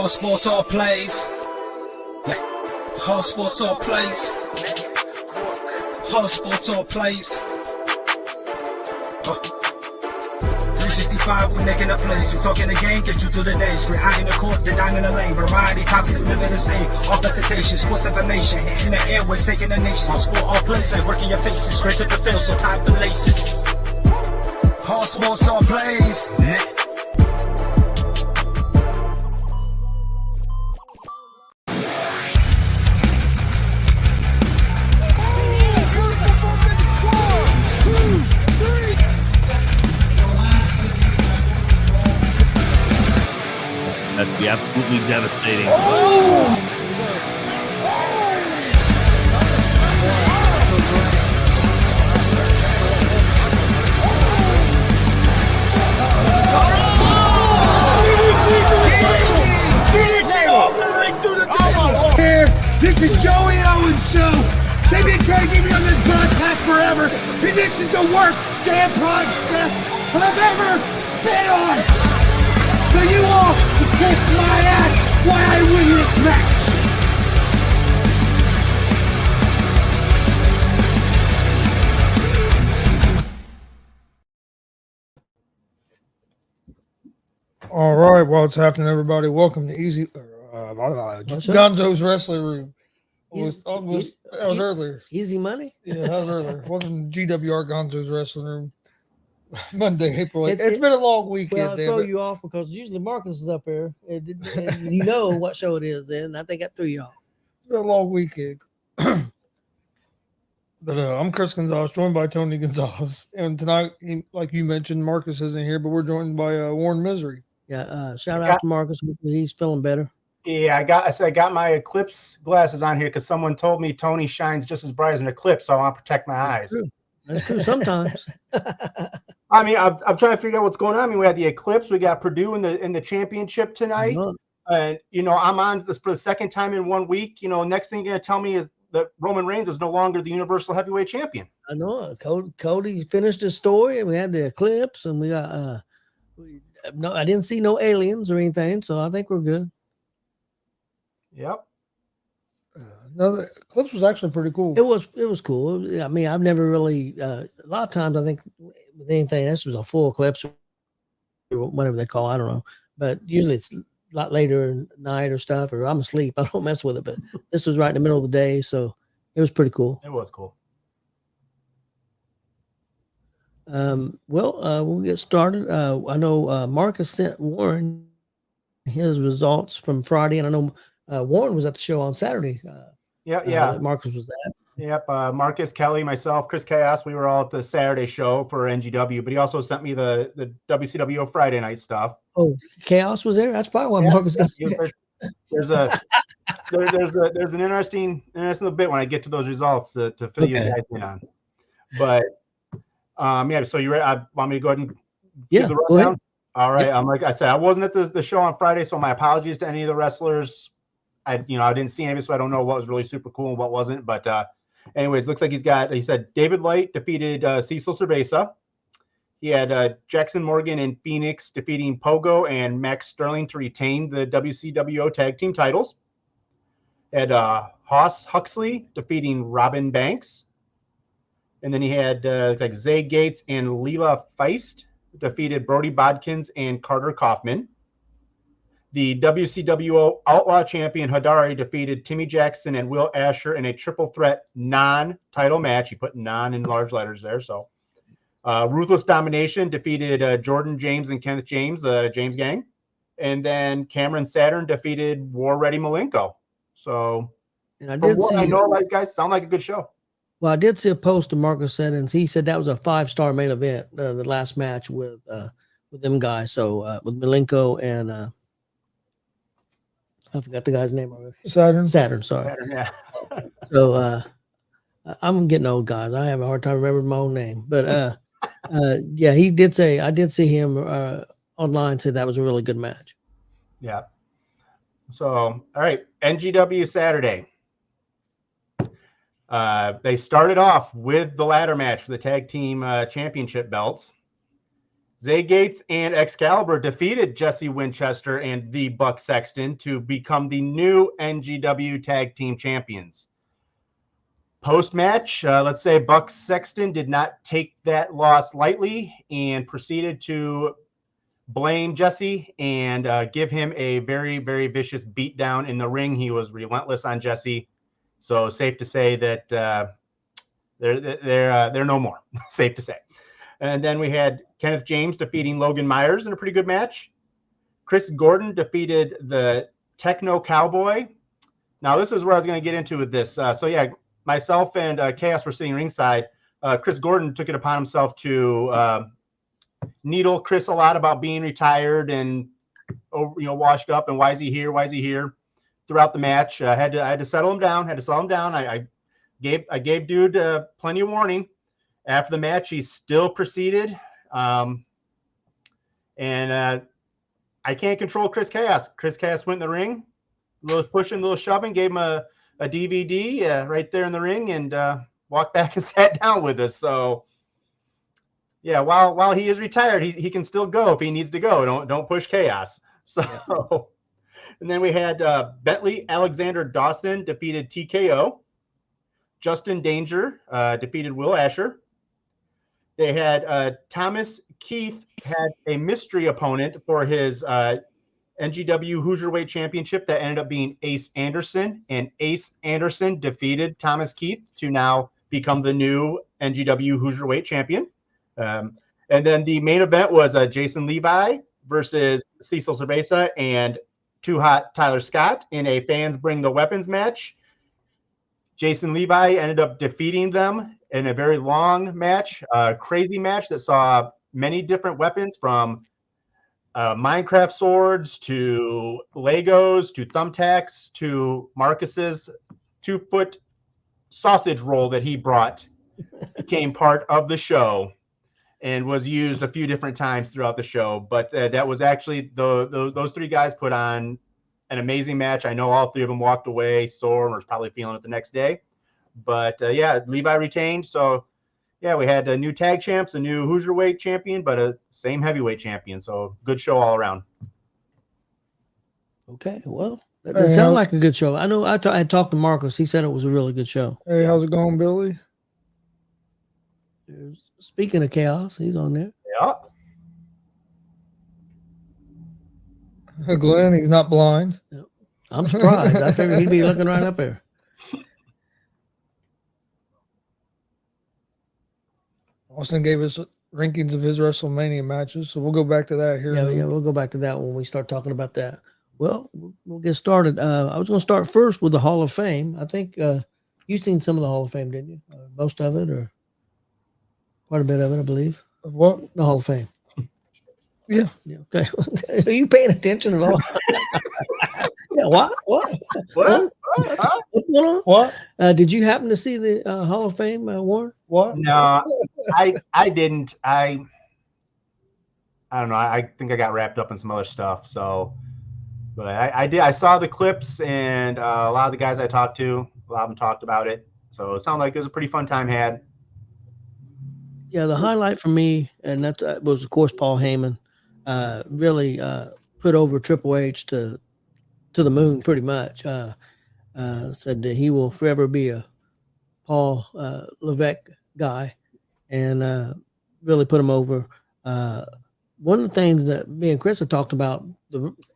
Hard sports all plays. Hard sports all plays. Hard sports all plays. 365, we making up plays. You talking the game, get you to the days. We're high in the court, the dime in the lane. Variety topics, living the same. All presentation, sports information. Hitting the airways, taking the nation. Hard sport all plays, they working your faces. Grace at the field, so tie the laces. Hard sports all plays. That'd be absolutely devastating. Oh! This is Joey Owens' show. They've been trying to get me on this podcast forever, and this is the worst damn podcast I've ever been on. So you all can kiss my ass while I win this match. All right, well, what's happening, everybody? Welcome to Gonzo'S Wrestling Room. That was earlier. Easy money? Yeah, that was earlier. Welcome to G.W.R. Gonzo'S Wrestling Room. Monday, April 8th. It's been a long weekend. Well, I'll throw you off because usually Marcus is up here. And you know what show it is then. I think I threw you off. It's been a long weekend. But I'm Chris Gonzo'S, joined by Tony Gonzo'S. And tonight, like you mentioned, Marcus isn't here, but we're joined by Warren Misery. Yeah, shout out to Marcus. He's feeling better. Yeah, I got my eclipse glasses on here because someone told me Tony shines just as bright as an eclipse, so I want to protect my eyes. True. That's true sometimes. I mean, I'm trying to figure out what's going on. I mean, we had the eclipse, we got Purdue in the championship tonight, and I'm on this for the second time in 1 week. Next thing you're gonna tell me is that Roman Reigns is no longer the Universal Heavyweight Champion. I know. Cody finished his story, and we had the eclipse, and we got no. I didn't see no aliens or anything, so I think we're good. Yep. No, the eclipse was actually pretty cool. It was cool. I mean, I've never really a lot of times I think with anything this was a full eclipse or whatever they call it, I don't know. But usually it's a lot later at night or stuff, or I'm asleep. I don't mess with it. But this was right in the middle of the day, so it was pretty cool. It was cool. We'll get started. I know Marcus sent Warren his results from Friday, and I know Warren was at the show on Saturday. Yeah. Marcus was at. Yep. Marcus, Kelly, myself, Chris Chaos, we were all at the Saturday show for NGW, but he also sent me the WCW Friday night stuff. Oh, Chaos was there. That's probably why Marcus got sick. There's an interesting little bit when I get to those results to fill you guys in on. But so you ready? I want me to go ahead and give the rundown. All right. Yep. Like I said, I wasn't at the show on Friday, so my apologies to any of the wrestlers. I didn't see any, so I don't know what was really super cool and what wasn't. But anyways, looks like he said David Light defeated Cecil Cerveza. He had Jackson Morgan and Phoenix defeating Pogo and Max Sterling to retain the WCWO tag team titles. Had Hoss Huxley defeating Robin Banks. And then he had Zay Gates and Leela Feist defeated Brody Bodkins and Carter Kaufman. The WCWO Outlaw Champion Hadari defeated Timmy Jackson and Will Asher in a triple threat non-title match. He put non in large letters there. So Ruthless Domination defeated Jordan James and Kenneth James, James Gang. And then Cameron Saturn defeated War Ready Malenko. So and I know these guys sound like a good show. Well, I did see a post of Marcus said, and he said that was a 5-star main event, the last match with them guys. So with Malenko and I forgot the guy's name already. Saturn, sorry. Saturn, yeah. So I'm getting old, guys. I have a hard time remembering my own name. But yeah, he did say, I did see him online say that was a really good match. Yeah. So, all right, NGW Saturday. They started off with the ladder match for the tag team championship belts. Zay Gates and Excalibur defeated Jesse Winchester and the Buck Sexton to become the new NGW Tag Team Champions. Post-match, let's say Buck Sexton did not take that loss lightly and proceeded to blame Jesse and give him a very, very vicious beatdown in the ring. He was relentless on Jesse. So safe to say that they're no more. Safe to say. And then we had Kenneth James defeating Logan Myers in a pretty good match. Chris Gordon defeated the Techno Cowboy. Now, this is where I was going to get into with this. So, yeah, myself and Chaos were sitting ringside. Chris Gordon took it upon himself to needle Chris a lot about being retired and washed up and why is he here? Why is he here? Throughout the match, I had to settle him down. I gave dude plenty of warning. After the match, he still proceeded. And I can't control Chris Chaos. Chris Chaos went in the ring, a little pushing, a little shoving, gave him a DVD right there in the ring, and walked back and sat down with us. So, yeah, while he is retired, he can still go if he needs to go. Don't push Chaos. So, and then we had Bentley Alexander Dawson defeated TKO. Justin Danger defeated Will Asher. They had Thomas Keith had a mystery opponent for his NGW Hoosier Championship that ended up being Ace Anderson, and Ace Anderson defeated Thomas Keith to now become the new NGW Hoosier Champion. And then the main event was Jason Levi versus Cecil Cerveza and Too Hot Tyler Scott in a Fans Bring the Weapons match. Jason Levi ended up defeating them in a very long match, crazy match that saw many different weapons from Minecraft swords to Legos to thumbtacks to Marcus's 2-foot sausage roll that he brought became part of the show and was used a few different times throughout the show. But that was actually those three guys put on an amazing match. I know all three of them walked away sore and was probably feeling it the next day. But, yeah, Levi retained. So, yeah, we had a new tag champs, a new Hoosier champion, but a same heavyweight champion. So, good show all around. Okay, well, that sounded like a good show. I know I talked to Marcus. He said it was a really good show. Hey, how's it going, Billy? Speaking of Chaos, he's on there. Yeah. Glenn, he's not blind. Yep. I'm surprised. I figured he'd be looking right up there. Austin gave us rankings of his WrestleMania matches, so we'll go back to that here. Yeah, we'll go back to that when we start talking about that. Well, we'll get started. I was going to start first with the Hall of Fame. I think you've seen some of the Hall of Fame, didn't you? Most of it, or quite a bit of it, I believe. What? The Hall of Fame. Yeah. Okay. Are you paying attention at all? Yeah. What? What's going on? What? Did you happen to see the Hall of Fame, Warren? What? No, I didn't. I don't know. I think I got wrapped up in some other stuff. So, but I did. I saw the clips, and a lot of the guys I talked to, a lot of them talked about it. So it sounded like it was a pretty fun time had. Yeah, the highlight for me, and that was, of course, Paul Heyman. Really put over Triple H to the moon, pretty much. Said that he will forever be a Paul Levesque guy, and really put him over. One of the things that me and Chris have talked about,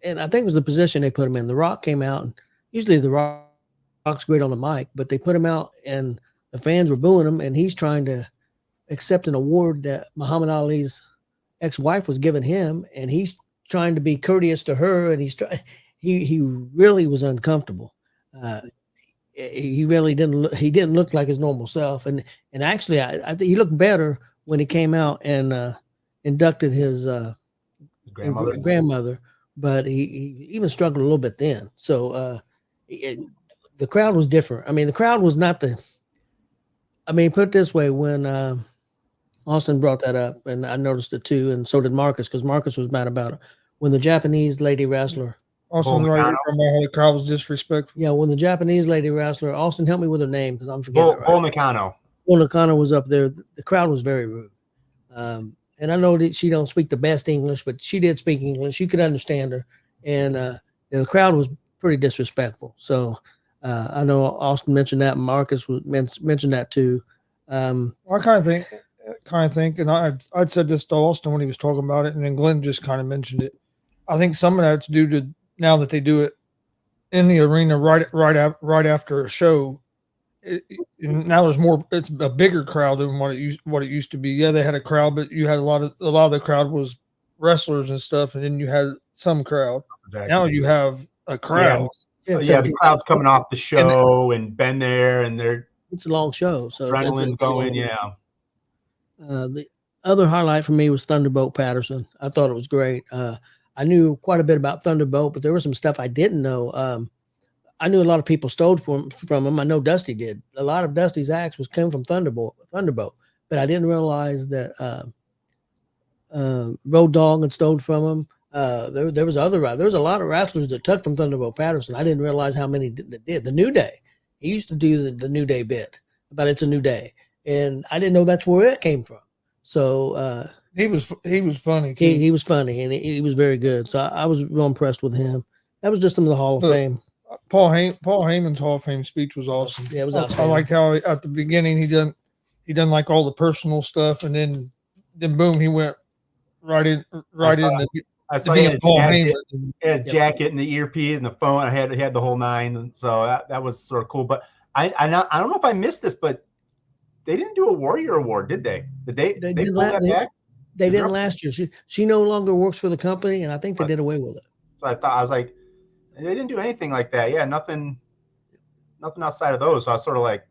and I think it was the position they put him in. The Rock came out, and usually the Rock's great on the mic, but they put him out, and the fans were booing him, and he's trying to accept an award that Muhammad Ali's ex-wife was giving him, and he's trying to be courteous to her, and he really was uncomfortable. He really didn't look like his normal self, and actually I think he looked better when he came out and inducted his grandmother, but he even struggled a little bit then. So the crowd was different. I mean, the crowd was not put it this way, when Austin brought that up, and I noticed it too, and so did Marcus, because Marcus was mad about it. When the Japanese lady wrestler, Austin, right here from how the crowd was disrespectful. Yeah, when the Japanese lady wrestler, Austin, help me with her name because I'm forgetting it. Bull Nakano. Bull Nakano was up there. The crowd was very rude. and I know that she don't speak the best English, but she did speak English. You could understand her, and the crowd was pretty disrespectful. So I know Austin mentioned that, and Marcus mentioned that too. I kind of think, and I'd said this to Austin when he was talking about it, and then Glenn just kind of mentioned it. I think some of that's due to now that they do it in the arena right after a show. Now there's more. It's a bigger crowd than what it used to be. Yeah, they had a crowd, but you had a lot of the crowd was wrestlers and stuff, and then you had some crowd. Exactly. Now you have a crowd. The crowd's coming off the show and been there, and it's a long show, so adrenaline's going. Yeah. The other highlight for me was Thunderbolt Patterson. I thought it was great. I knew quite a bit about Thunderbolt, but there was some stuff I didn't know. I knew a lot of people stole from him. I know Dusty did. A lot of Dusty's acts came from Thunderbolt, but I didn't realize that Road Dogg had stole from him. There was a lot of wrestlers that took from Thunderbolt Patterson. I didn't realize how many that did. The New Day, he used to do the New Day bit about it's a new day, and I didn't know that's where it came from. So he was funny too. He was funny, and he was very good. So I was real impressed with him. That was just in the Hall of Fame. Paul Heyman's Hall of Fame speech was awesome. Yeah, it was awesome. I liked how at the beginning he done like all the personal stuff, and then boom, he went right in. I saw his jacket and the earpiece and the phone. He had the whole nine, and so that was sort of cool. But I don't know if I missed this, but they didn't do a Warrior Award, did they? Did they pull that back? They didn't last year. She no longer works for the company, and I think they did away with it. So I was like, they didn't do anything like that. Yeah, nothing outside of those. So I was sort of like,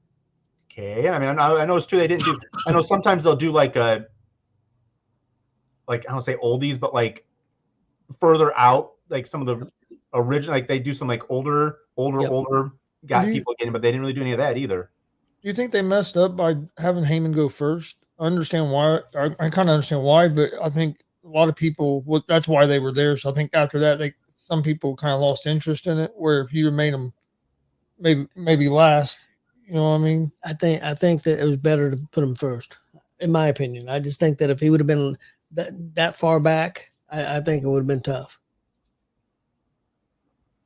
okay. I mean, I know it's true they didn't do. I know sometimes they'll do like I don't say oldies, but like further out, like some of the original, like they do some like older people getting, but they didn't really do any of that either. Do you think they messed up by having Heyman go first? I understand why. I kind of understand why, but I think a lot of people that's why they were there. So I think after that, some people kind of lost interest in it. Where if you made them maybe last, you know what I mean? I think that it was better to put him first, in my opinion. I just think that if he would have been that far back, I think it would have been tough.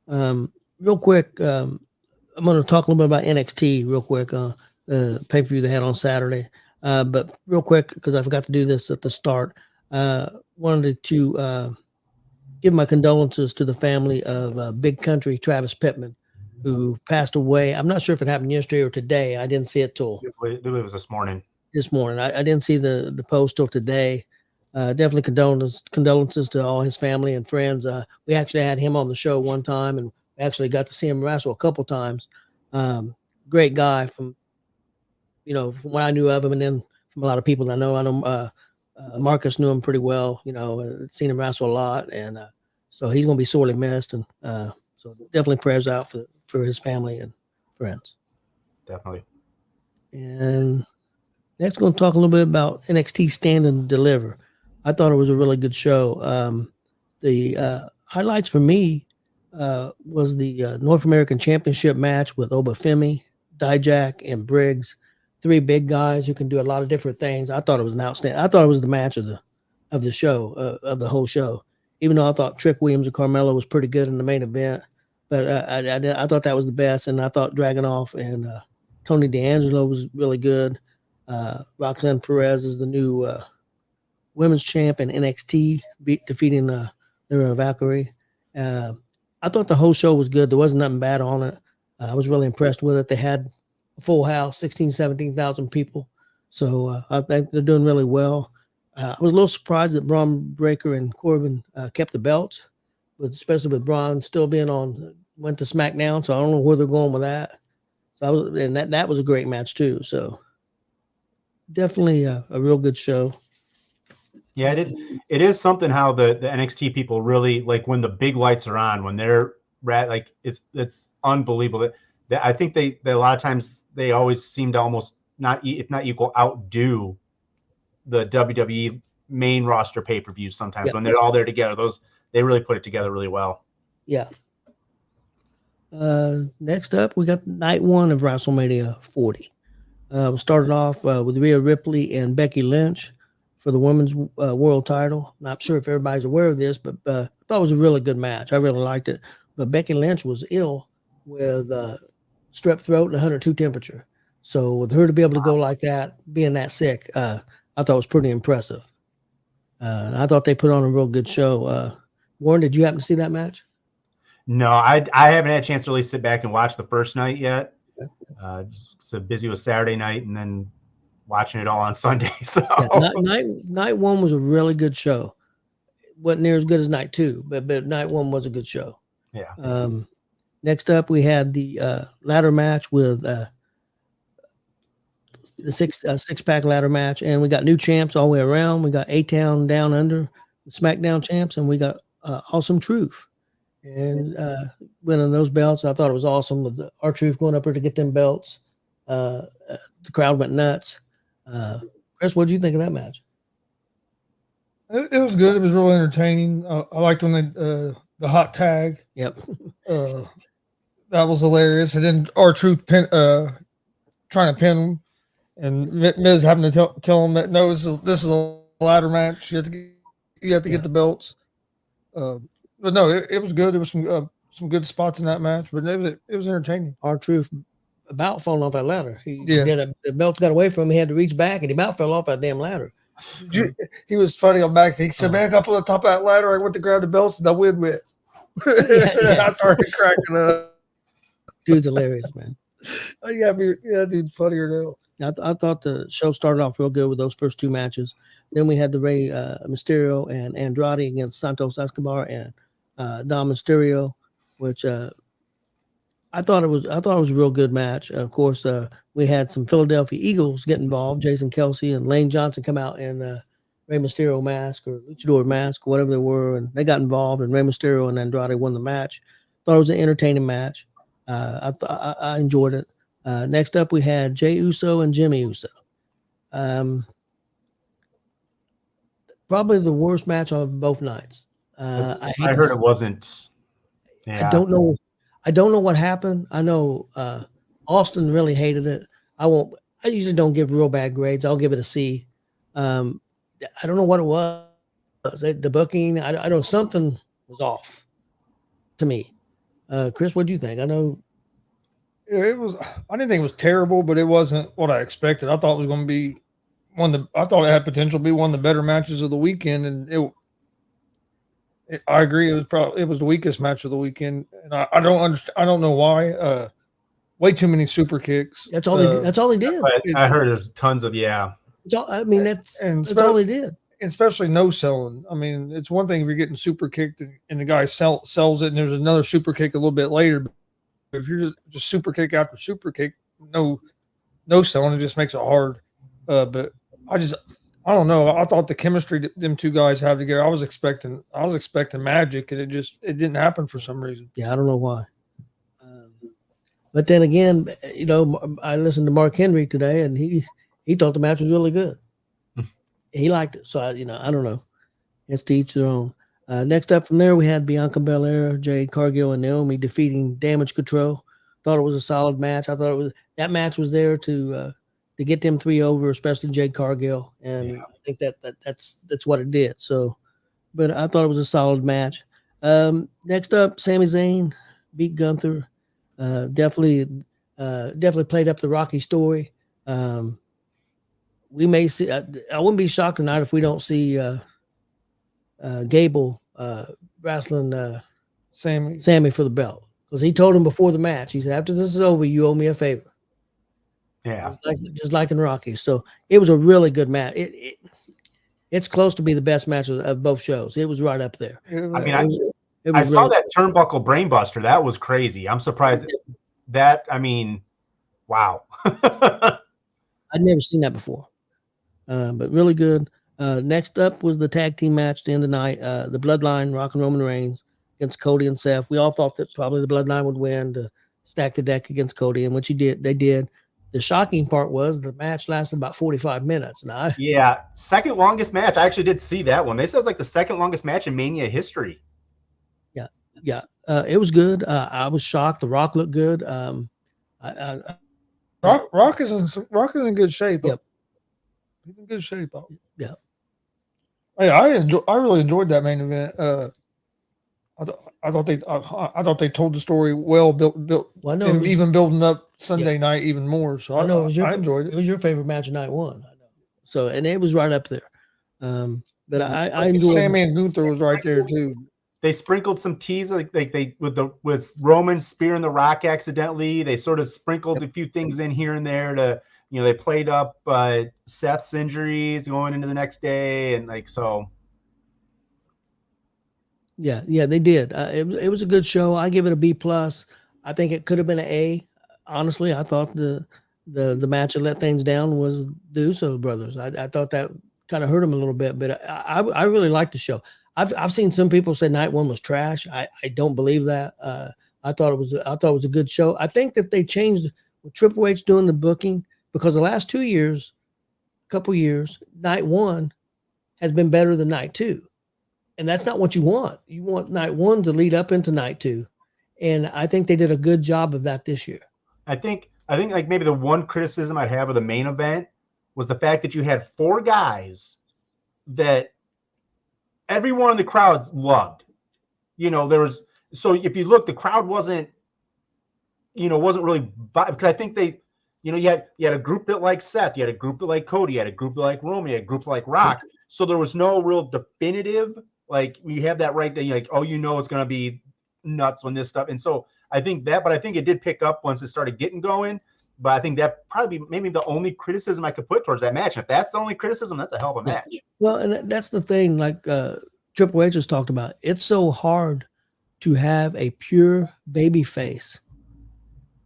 Real quick, I'm going to talk a little bit about NXT real quick. The pay-per-view they had on Saturday. But real quick, because I forgot to do this at the start, wanted to give my condolences to the family of Big Country Travis Pittman, who passed away. I'm not sure if it happened yesterday or today. I didn't see it till it was this morning. I didn't see the post till today. Definitely condolences to all his family and friends. We actually had him on the show one time, and we actually got to see him wrestle a couple times. Great guy from what I knew of him, and then from a lot of people I know. Marcus knew him pretty well, seen him wrestle a lot, and so he's going to be sorely missed. And so definitely prayers out for his family and friends. Definitely. And next, we're going to talk a little bit about NXT Stand and Deliver. I thought it was a really good show. The highlights for me was the North American Championship match with Obafemi, Dijak, and Briggs. 3 big guys who can do a lot of different things. I thought it was an outstanding. I thought it was the match of the show, of the whole show. Even though I thought Trick Williams and Carmelo was pretty good in the main event, but I thought that was the best. And I thought Dragunov and Tony D'Angelo was really good. Roxanne Perez is the new women's champ in NXT, defeating Lyra Valkyrie. I thought the whole show was good. There wasn't nothing bad on it. I was really impressed with it. They had a full house, 16,000, 17,000 people. So I think they're doing really well. I was a little surprised that Braun Breaker and Corbin kept the belts, but especially with Braun still being went to SmackDown. So I don't know where they're going with that. So that was a great match too. So definitely a real good show. Yeah, it is something how the NXT people really, like, when the big lights are on, when they're like, it's unbelievable. That I think they a lot of times they always seem to almost if not equal, outdo the WWE main roster pay-per-views sometimes. When they're all there together. They really put it together really well. Yeah. Next up, we got night 1 of WrestleMania 40. We started off with Rhea Ripley and Becky Lynch for the women's world title. Not sure if everybody's aware of this, but I thought it was a really good match. I really liked it. But Becky Lynch was ill with strep throat and 102 temperature. So with her to be able to go like that, being that sick, I thought it was pretty impressive. I thought they put on a real good show. Warren, did you happen to see that match? No, I haven't had a chance to really sit back and watch the first night yet. Just so busy with Saturday night and then watching it all on Sunday. So night one was a really good show. Wasn't near as good as night two, but night one was a good show. Yeah. Next up, we had the ladder match with the six-pack ladder match, and we got new champs all the way around. We got A-Town Down Under, the SmackDown champs, and we got Awesome Truth. And winning those belts, I thought it was awesome with our Truth going up there to get them belts. The crowd went nuts. Chris, what did you think of that match? It was good. It was really entertaining. I liked when they the hot tag. Yep. That was hilarious. And then our Truth trying to pin him, and Miz having to tell him that no, this is a ladder match. You have to get the belts. But no, it was good. There was some good spots in that match, but it was entertaining. Our Truth about falling off that ladder. The belts got away from him. He had to reach back, and he about fell off that damn ladder. He was funny on back. He said, "Man, up on the top of that ladder, I went to grab the belts, and I win with." I started cracking up. Dude's hilarious, man. Oh, yeah, dude's funnier now. I thought the show started off real good with those first two matches. Then we had the Rey Mysterio and Andrade against Santos Escobar and Dom Mysterio, which I thought it was a real good match. Of course, we had some Philadelphia Eagles get involved. Jason Kelsey and Lane Johnson come out in Rey Mysterio mask or luchador mask, whatever they were, and they got involved. And Rey Mysterio and Andrade won the match. Thought it was an entertaining match. I enjoyed it. Next up, we had Jey Uso and Jimmy Uso. Probably the worst match of both nights. I heard it wasn't. Yeah. I don't know what happened. I know Austin really hated it. I usually don't give real bad grades. I'll give it a C. I don't know what it was. The booking. I don't know. Something was off to me. Chris, what do you think? I know it was. I didn't think it was terrible, but it wasn't what I expected. I thought it was going to be I thought it had potential to be one of the better matches of the weekend, and I agree. It was the weakest match of the weekend, and I don't understand. I don't know why. Way too many super kicks. That's all they did. I heard there's tons of that's all they did. Especially no selling. I mean, it's one thing if you're getting super kicked and the guy sells it, and there's another super kick a little bit later. But if you're just super kick after super kick, no selling, it just makes it hard. But I don't know. I thought the chemistry them two guys have together. I was expecting magic, and it didn't happen for some reason. Yeah, I don't know why. But then again, I listened to Mark Henry today, and he thought the match was really good. He liked it, so I don't know. It's to each their own. Next up from there, we had Bianca Belair, Jade Cargill, and Naomi defeating Damage Control. Thought it was a solid match. I thought that match was there to get them three over, especially Jade Cargill, and I think that's what it did. So, but I thought it was a solid match. Next up, Sami Zayn beat Gunther. Definitely played up the Rocky story. We may see. I wouldn't be shocked tonight if we don't see Gable wrestling Sammy for the belt, because he told him before the match. He said, "After this is over, you owe me a favor." Yeah, just like in Rocky. So it was a really good match. It's close to be the best match of both shows. It was right up there. I mean, I saw that turnbuckle brainbuster. That was crazy. I'm surprised that. I mean, wow. I'd never seen that before, but really good. Next up was the tag team match at the end of the night. The Bloodline, Rock and Roman Reigns against Cody and Seth. We all thought that probably the Bloodline would win to stack the deck against Cody, and which they did. The shocking part was the match lasted about 45 minutes. Now, second longest match. I actually did see that one. They said it was like the second longest match in Mania history. Yeah. It was good. I was shocked. The Rock looked good. Rock is in good shape. Yep. He's in good shape. Yeah. Yeah, I really enjoyed that main event. I thought they told the story well, built, Well, I know and even building up Sunday Yeah. night even more. So I know I enjoyed it it. was your favorite match of night one. I know. So, and it was right up there. But I enjoyed Sammy and Gunther was right there too. They sprinkled some teas like they with Roman spearing the Rock accidentally. They sort of sprinkled a few things in here and there to they played up Seth's injuries going into the next day and like so. Yeah, they did. It was a good show. I give it a B plus. I think it could have been an A. Honestly, I thought the match that let things down was the Uso brothers. I thought that kind of hurt them a little bit, but I really liked the show. I've seen some people say night one was trash. I don't believe that. I thought it was a good show. I think that they changed with Triple H doing the booking because the last 2 years, couple years, night one has been better than night two. And that's not what you want. You want night one to lead up into night two. And I think they did a good job of that this year. I think like maybe the one criticism I'd have of the main event was the fact that you had 4 guys that everyone in the crowd loved. There was so if you look, the crowd wasn't really because I think they you had a group that liked Seth, you had a group that liked Cody, you had a group that liked Roman, you had a group that liked Rock. So there was no real definitive. Like we have that right there, like, it's going to be nuts when this stuff. And so I think but I think it did pick up once it started getting going. But I think that probably maybe the only criticism I could put towards that match. If that's the only criticism, that's a hell of a match. Well, and that's the thing, like Triple H has talked about. It's so hard to have a pure baby face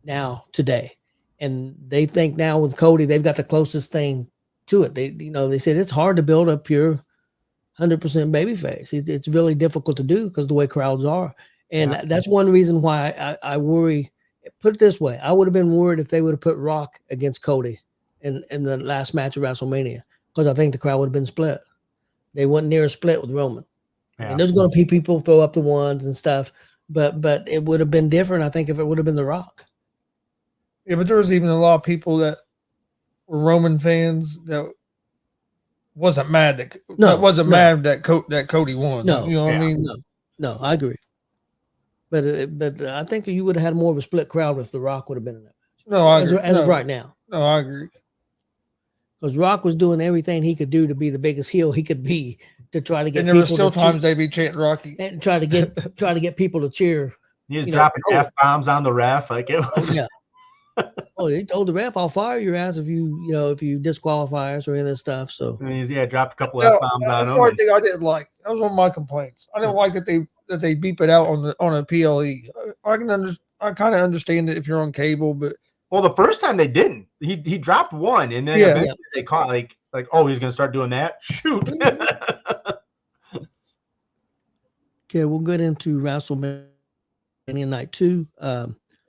now today. And they think now with Cody, they've got the closest thing to it. They said it's hard to build a pure 100% baby face. It's really difficult to do because the way crowds are. And that's one reason why I worry. Put it this way. I would have been worried if they would have put Rock against Cody in the last match of WrestleMania because I think the crowd would have been split. They weren't near a split with Roman. Yeah. I mean, there's going to be people throw up the ones and stuff, but it would have been different, I think, if it would have been The Rock. Yeah, but there was even a lot of people that were Roman fans that wasn't mad mad that Cody won. No, you know what I mean? No, I agree. But I think you would have had more of a split crowd if The Rock would have been in that match. No, I agree. As of right now. No, I agree. Because Rock was doing everything he could do to be the biggest heel he could be to try to get. And there were still times they'd be chanting Rocky and try to get people to cheer. He was dropping F-bombs on the ref, like it was. Yeah. Oh, he told the ref, "I'll fire your ass if you disqualify us or any of this stuff." So dropped a couple F-bombs on him. That's the only thing I didn't like. That was one of my complaints. I didn't like that they beep it out on a PLE. I kind of understand it if you're on cable, but the first time they didn't. He dropped one, and then eventually they caught like he's going to start doing that. Shoot. Okay, we'll get into WrestleMania Night 2.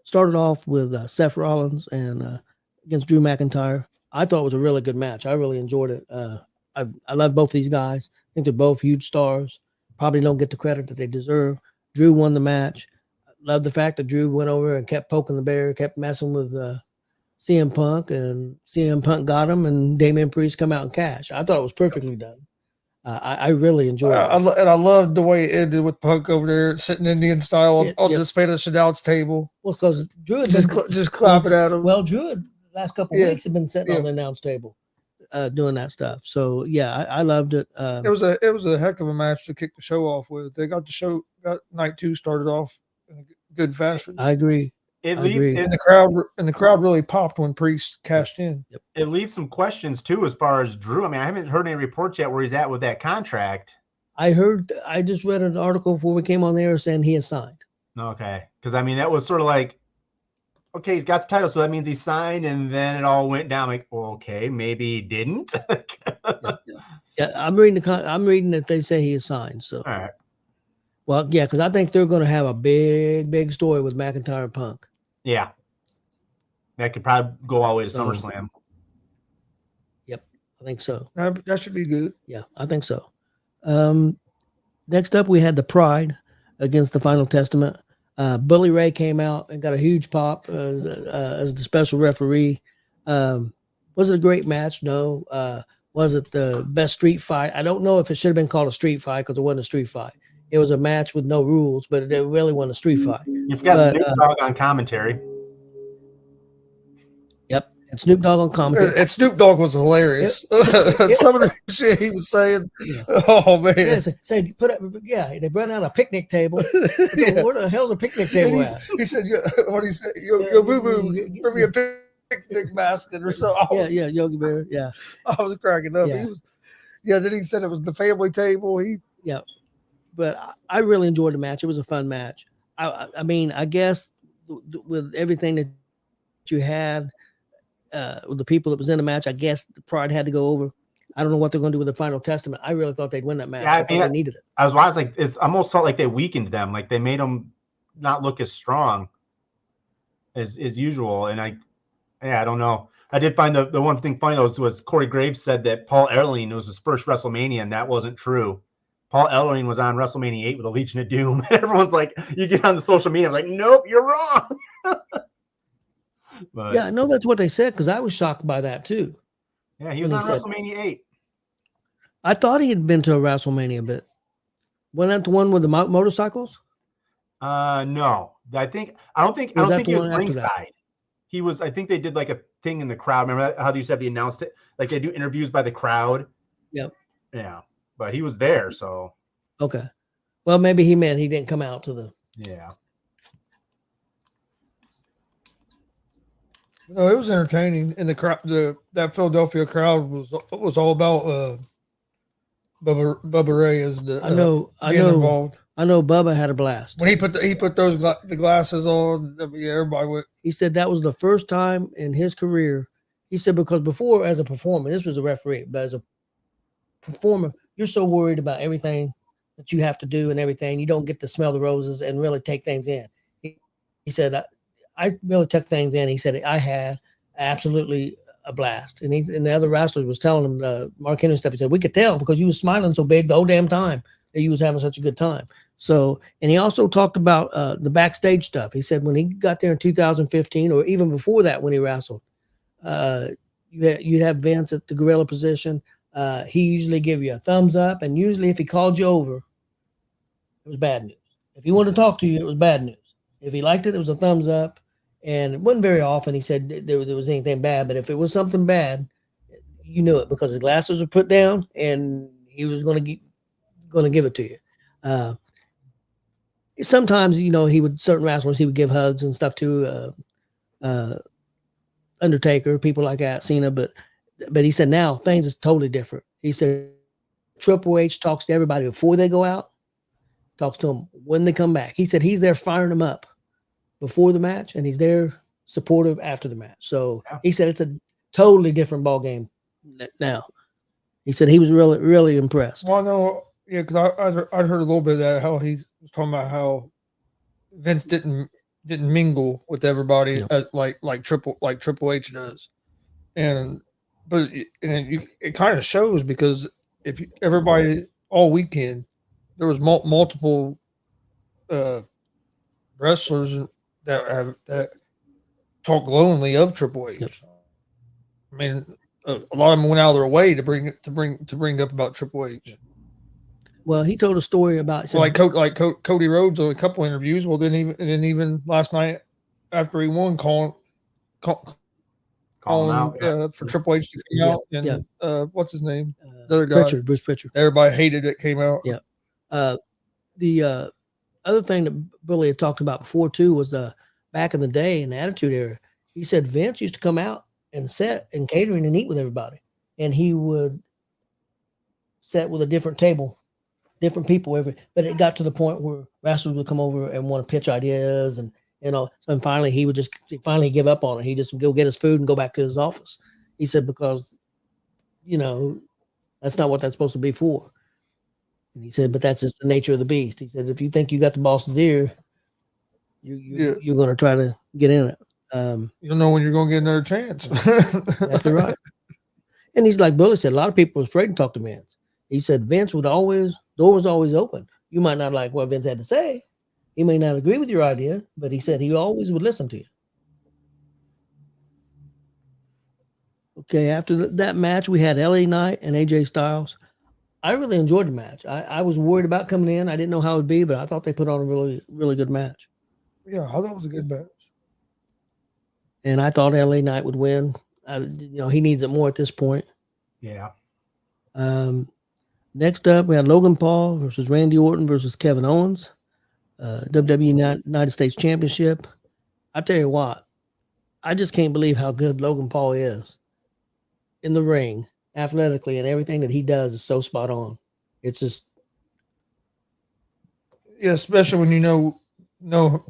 Started off with Seth Rollins and against Drew McIntyre. I thought it was a really good match. I really enjoyed it. I love both these guys. I think they're both huge stars. Probably don't get the credit that they deserve. Drew won the match. Love the fact that Drew went over and kept poking the bear, kept messing with CM Punk, and CM Punk got him, and Damian Priest come out and cash. I thought it was perfectly done. I really enjoyed it. And I loved the way it ended with Punk over there sitting Indian style on the Spanish announce table. Well, because Drew had just clapping at him. Well, Drew had last couple of weeks had been sitting on the announce table doing that stuff. So yeah, I loved it. It was a heck of a match to kick the show off with. They got night 2 started off in a good fashion. I agree. And the crowd really popped when Priest cashed in. Yep. It leaves some questions too as far as Drew. I mean, I haven't heard any reports yet where he's at with that contract. I just read an article before we came on the air saying he has signed. Okay, because I mean that was sort of like, okay, he's got the title, so that means he signed, and then it all went down. Like, well, okay, maybe he didn't. Yeah, I'm reading that they say he is signed. So, all right. Well, yeah, because I think they're going to have a big story with McIntyre and Punk. Yeah, that could probably go all the way to SummerSlam. Yep, I think so. That should be good. Yeah, I think so. Next up, we had the Pride against the Final Testament. Bully Ray came out and got a huge pop as the special referee. Was it a great match? No. was it the best street fight? I don't know if it should have been called a street fight because it wasn't a street fight. It was a match with no rules, but it really wasn't a street fight. You forgot But, Snoop Dogg on commentary. Yep, and Snoop Dogg on commentary. And Snoop Dogg was hilarious. Some of the shit he was saying. Yeah. Oh man. Yeah, say put up. Yeah, they brought out a picnic table. Yeah. Where the hell's a picnic table at? He said, "What he said? Yo, boo boo, bring me a picnic basket or something." Yeah, Yogi Bear. Yeah, I was cracking up. Yeah. He was, then he said it was the family table. but I really enjoyed the match. It was a fun match. I mean, I guess with everything that you had with the people that was in the match, I guess the pride had to go over. I don't know what they're going to do with the final testament. I really thought they'd win that match. Yeah, I thought they needed it. I was like, it's almost felt like they weakened them. Like they made them not look as strong as usual. And I don't know. I did find the one thing funny though was Corey Graves said that Paul Ellering was his first WrestleMania, and that wasn't true. Paul Ellering was on WrestleMania 8 with a Legion of Doom. Everyone's like, you get on the social media, like, nope, you're wrong. But, Yeah, I know that's what they said because I was shocked by that too. yeah, he was on WrestleMania 8. I thought he had been to a WrestleMania, but wasn't that the one with the motorcycles? No, I don't think he was ringside. He was. I think they did like a thing in the crowd. Remember how they used to have the announced it? Like they do interviews by the crowd. Yep. Yeah, but he was there. So okay. Well, maybe he meant he didn't come out to the. Yeah. No, it was entertaining, and the crowd, that Philadelphia crowd was all about Bubba Ray as the I know involved. I know Bubba had a blast When he put those the glasses on. Everybody went. He said that was the first time in his career. He said because before, as a performer, this was a referee, but as a performer, you're so worried about everything that you have to do and everything, you don't get to smell the roses and really take things in. He said, I really took things in. He said, I had absolutely a blast. And the other wrestlers was telling him, Mark Henry stuff, he said, we could tell because you was smiling so big the whole damn time that you was having such a good time. So, and he also talked about the backstage stuff. He said when he got there in 2015, or even before that when he wrestled, you'd have Vince at the gorilla position. He usually give you a thumbs up, and usually if he called you over, it was bad news. If he wanted to talk to you, it was bad news. If he liked it, it was a thumbs up. And it wasn't very often he said there was anything bad, but if it was something bad, you knew it because his glasses were put down and he was going to give it to you. Sometimes, certain wrestlers, he would give hugs and stuff to Undertaker, people like that, Cena, but he said now things is totally different. He said Triple H talks to everybody before they go out, talks to them when they come back. He said he's there firing them up before the match, and he's there supportive after the match. So he said it's a totally different ball game now. He said he was really, really impressed. Well, no, yeah, because I'd heard a little bit of that, how he was talking about how Vince didn't mingle with everybody like Triple H does, but it kind of shows because if everybody all weekend there was multiple wrestlers that talk glowingly of Triple H. Yep. I mean, a lot of them went out of their way to bring up about Triple H. Well, he told a story about Cody Rhodes on a couple interviews. Well, then even last night after he won, calling out for Triple H to come out and what's his name? The other guy, Bruce Pritchard. Everybody hated it came out. Yeah. The other thing that Billy had talked about before too was back in the day in the Attitude Era. He said Vince used to come out and set and catering and eat with everybody, and he would set with a different table, different people but it got to the point where wrestlers would come over and want to pitch ideas and and finally he would just give up on it. He just go get his food and go back to his office. He said because that's not what that's supposed to be for. And he said, but that's just the nature of the beast. He said, if you think you got the boss's ear, you're going to try to get in it. You don't know when you're going to get another chance. That's right. And he's like Billy said, a lot of people was afraid to talk to Vince. He said Vince door was always open. You might not like what Vince had to say. He may not agree with your idea, but he said he always would listen to you. Okay, after that match, we had LA Knight and AJ Styles. I really enjoyed the match. I was worried about coming in. I didn't know how it would be, but I thought they put on a really, really good match. Yeah, I thought it was a good match. And I thought LA Knight would win. He needs it more at this point. Yeah. Next up, we had Logan Paul versus Randy Orton versus Kevin Owens, WWE United States Championship. I tell you what, I just can't believe how good Logan Paul is in the ring, athletically, and everything that he does is so spot on. It's just, Yeah, especially when you know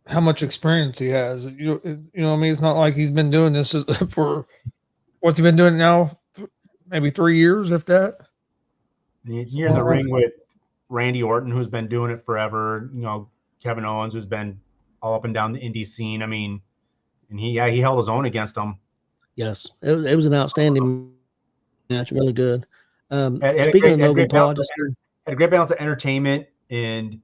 how much experience he has. You know what I mean? It's not like he's been doing this for what's he been doing now? Maybe 3 years, if that. You're in the ring with Randy Orton, who's been doing it forever. Kevin Owens, who's been all up and down the indie scene. I mean, and he held his own against them. yes, it was an outstanding match, really good. Had Speaking of Logan Paul, had a great balance of entertainment and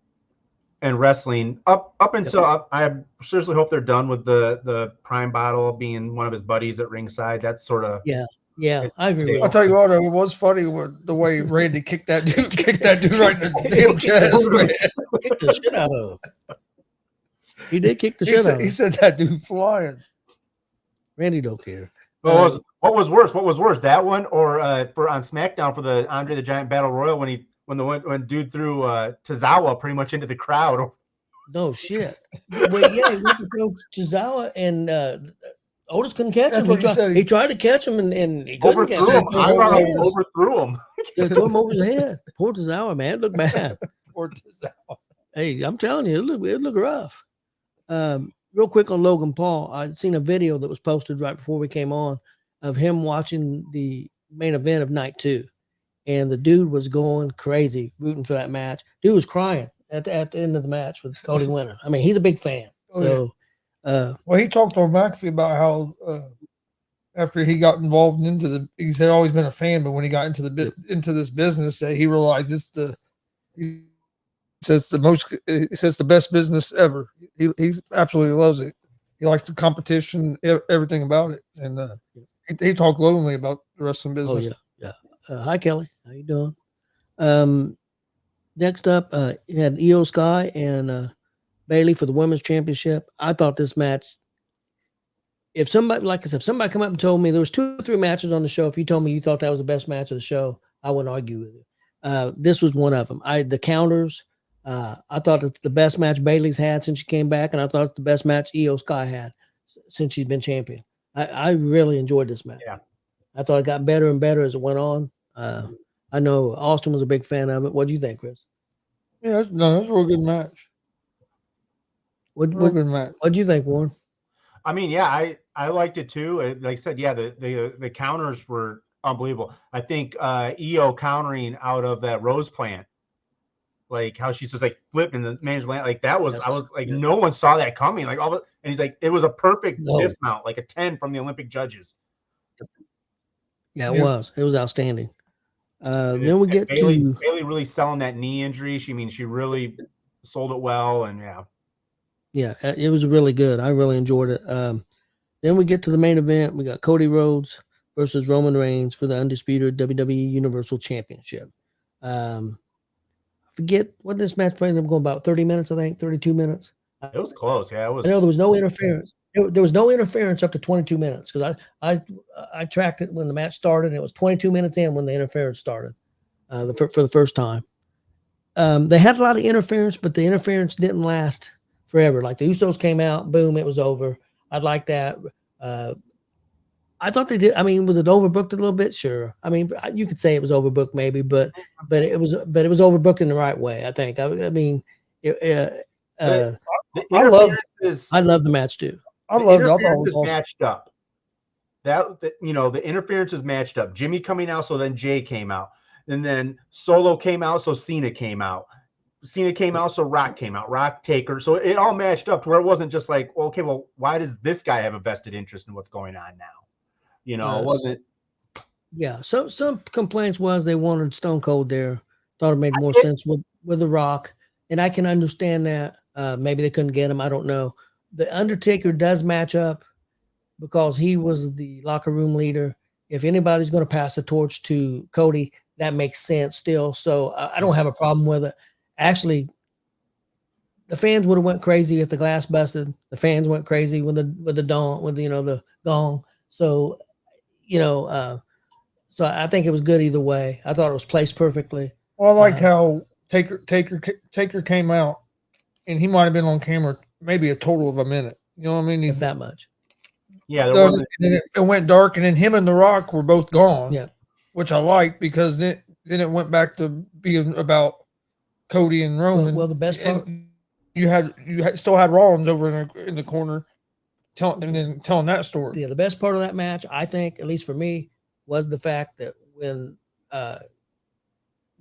wrestling up until I seriously hope they're done with the Prime Bottle being one of his buddies at ringside. That's sort of I agree with I'll tell you what, it was funny the way Randy kicked that dude right in the damn chest. Man. Kicked the shit out of him. He did kick the shit out of him. He said that dude flying. Randy don't care. What was worse? What was worse, that one or for on SmackDown for the Andre the Giant Battle Royal when dude threw Tozawa pretty much into the crowd? No shit. Wait, he went to throw Tozawa and Otis couldn't catch him. He tried to catch him and he couldn't catch him. Overthrew him. They threw him over his head. Poor Tozawa, man. It looked bad. Poor Tozawa. Hey, I'm telling you, it looked rough. Real quick on Logan Paul, I'd seen a video that was posted right before we came on of him watching the main event of night 2. And the dude was going crazy rooting for that match. Dude was crying at the end of the match with Cody winning. I mean, he's a big fan. So, well, he talked to McAfee about how after he got involved he's had always been a fan, but when he got into this business, that he realized he says the best business ever. He absolutely loves it. He likes the competition, everything about it, and he talked glowingly about the wrestling business. Oh yeah. Hi Kelly, how you doing? Next up, you had Io Sky and Bailey for the women's championship. I thought this match, if somebody come up and told me there was 2 or 3 matches on the show, if you told me you thought that was the best match of the show, I wouldn't argue with you. This was one of them. The counters. I thought it's the best match Bailey's had since she came back, and I thought it's the best match Io Sky had since she's been champion. I really enjoyed this match. Yeah. I thought it got better and better as it went on. I know Austin was a big fan of it. What do you think, Chris? Yeah, that's a real good match. What do you think, Warren? I mean, yeah, I liked it too. Like I said, yeah, the counters were unbelievable. I think Io countering out of that Rose plant, like how she's just like flipping the man's land, like that was, I was like, no one saw that coming. Like and he's like, it was a perfect dismount, like a 10 from the Olympic judges. Yeah, it was. It was outstanding. Then we get Bailey really selling that knee injury. She really sold it well, and yeah, it was really good. I really enjoyed it. Then we get to the main event. We got Cody Rhodes versus Roman Reigns for the undisputed WWE Universal Championship. I forget what this match played. I'm going about 30 minutes, I think, 32 minutes. It was close. Yeah, it was. I know there was no interference. There was no interference up to 22 minutes because I tracked it when the match started. And it was 22 minutes in when the interference started for the first time. They had a lot of interference, but the interference didn't last forever. Like the Usos came out, boom, it was over. I'd like that. I thought they did. I mean, was it overbooked a little bit? Sure. I mean, you could say it was overbooked maybe, but it was overbooked in the right way. I think. I mean, I love the match too. I loved it. I thought it was matched up. The interference is matched up. Jimmy coming out, so then Jay came out, and then Solo came out, so Cena came out. Cena came out, so Rock came out. Rock, Taker, so it all matched up to where it wasn't just like, well, okay, well, why does this guy have a vested interest in what's going on now? It wasn't. Yeah. So some complaints was they wanted Stone Cold there. Thought it made more sense with The Rock, and I can understand that. Maybe they couldn't get him. I don't know. The Undertaker does match up because he was the locker room leader. If anybody's going to pass the torch to Cody, that makes sense still. So I don't have a problem with it. Actually, the fans would have went crazy if the glass busted. The fans went crazy with the gong. So so I think it was good either way. I thought it was placed perfectly. Well, I liked how Taker came out, and he might have been on camera maybe a total of a minute. You know what I mean? If that much. Yeah, there wasn't. And then it went dark, and then him and The Rock were both gone. Yeah, which I liked because then it went back to being about Cody and Roman. Well, the best part, you still had Rollins over in the corner, telling that story. Yeah, the best part of that match, I think, at least for me, was the fact that when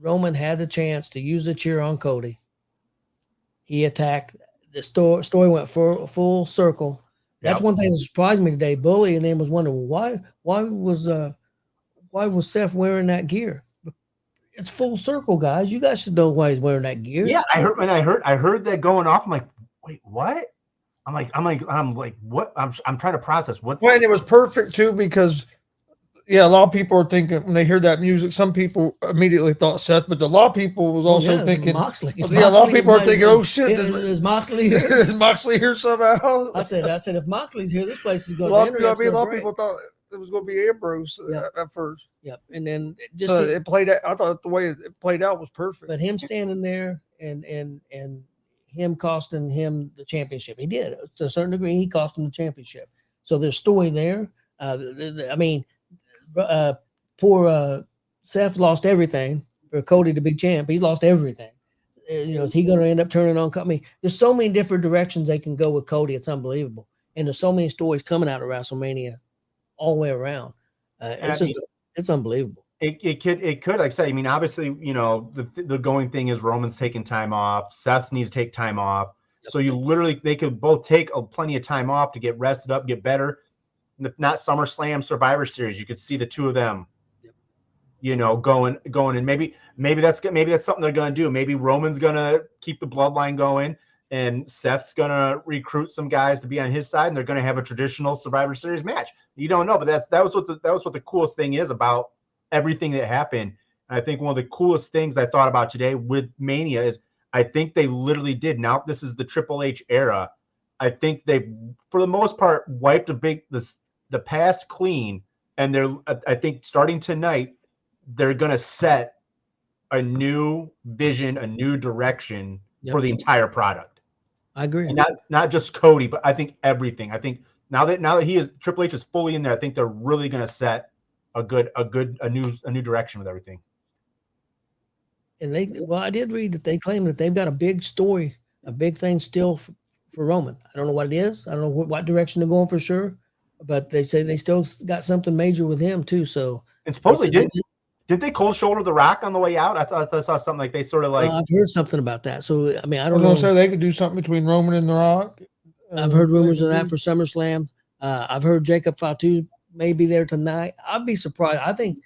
Roman had the chance to use the chair on Cody, he attacked. The story went full circle. That's one thing that surprised me today. Bully and then was wondering why was Seth wearing that gear? It's full circle, guys. You guys should know why he's wearing that gear. Yeah, I heard that going off. I'm like, wait, what? I'm like, what? I'm trying to process what's. Well, and it was perfect too because, a lot of people are thinking when they hear that music. Some people immediately thought Seth, but a lot of people was also thinking Moxley. A lot of people are thinking, oh shit, is Moxley here? Is Moxley here somehow? I said, if Moxley's here, this place is going to. A lot of people thought it was going to be Ambrose at first. Yep, and then it played out. I thought the way it played out was perfect. But him standing there and him costing him the championship, he did to a certain degree. He cost him the championship. So there's story there. Poor Seth lost everything for Cody to be champ. He lost everything. Is he going to end up turning on? I mean, there's so many different directions they can go with Cody. It's unbelievable. And there's so many stories coming out of WrestleMania all the way around. It's unbelievable. It could, like I said, I mean, obviously, the going thing is Roman's taking time off. Seth needs to take time off. Yep. So they could both take plenty of time off to get rested up, get better. If not SummerSlam, Survivor Series, you could see the two of them, going, and maybe that's something they're going to do. Maybe Roman's going to keep the bloodline going, and Seth's going to recruit some guys to be on his side, and they're going to have a traditional Survivor Series match. You don't know, but that was what the coolest thing is about everything that happened. And I think one of the coolest things I thought about today with Mania is I think they literally did. Now this is the Triple H era. I think they, for the most part, wiped the past clean, and I think starting tonight, they're going to set a new vision, a new direction for the entire product. I agree. And not just Cody, but I think everything. I think now that Triple H is fully in there, I think they're really going to set a new direction with everything. And I did read that they claim that they've got a big story, a big thing still for Roman. I don't know what it is. I don't know what direction they're going for sure, but they say they still got something major with him too. So and supposedly did they cold shoulder The Rock on the way out? I thought I saw something like they sort of like. I've heard something about that. So I mean, I don't know. So they could do something between Roman and The Rock. I've heard rumors of that for SummerSlam. I've heard Jacob Fatu may be there tonight. I'd be surprised. I think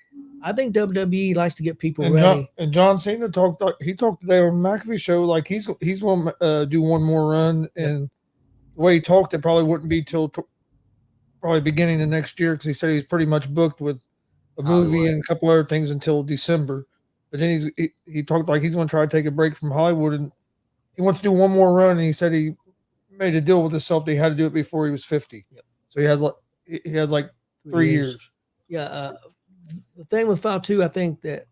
WWE likes to get people ready. John Cena talked today on McAfee's show like he's going to do one more run, and the way he talked, it probably wouldn't be till probably beginning of next year because he said he's pretty much booked with a movie and a couple other things until December. But then he talked like he's going to try to take a break from Hollywood, and he wants to do one more run. And he said he made a deal with himself that he had to do it before he was 50. Yep. So he has like 3 years. Yeah. The thing with Fatu, I think that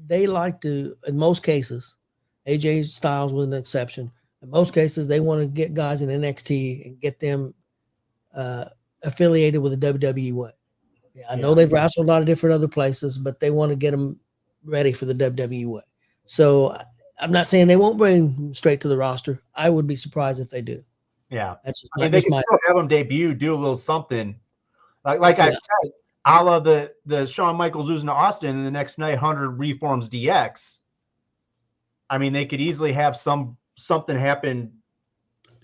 they like to, in most cases, AJ Styles was an exception. In most cases, they want to get guys in NXT and get them affiliated with the WWE. Yeah, I know they've wrestled a lot of different other places, but they want to get them ready for the WWE. So I'm not saying they won't bring them straight to the roster. I would be surprised if they do. Yeah. That's just they can still have them debut, do a little something. Like I've said, a la the Shawn Michaels losing to Austin, and the next night Hunter reforms DX. I mean, they could easily have something happen.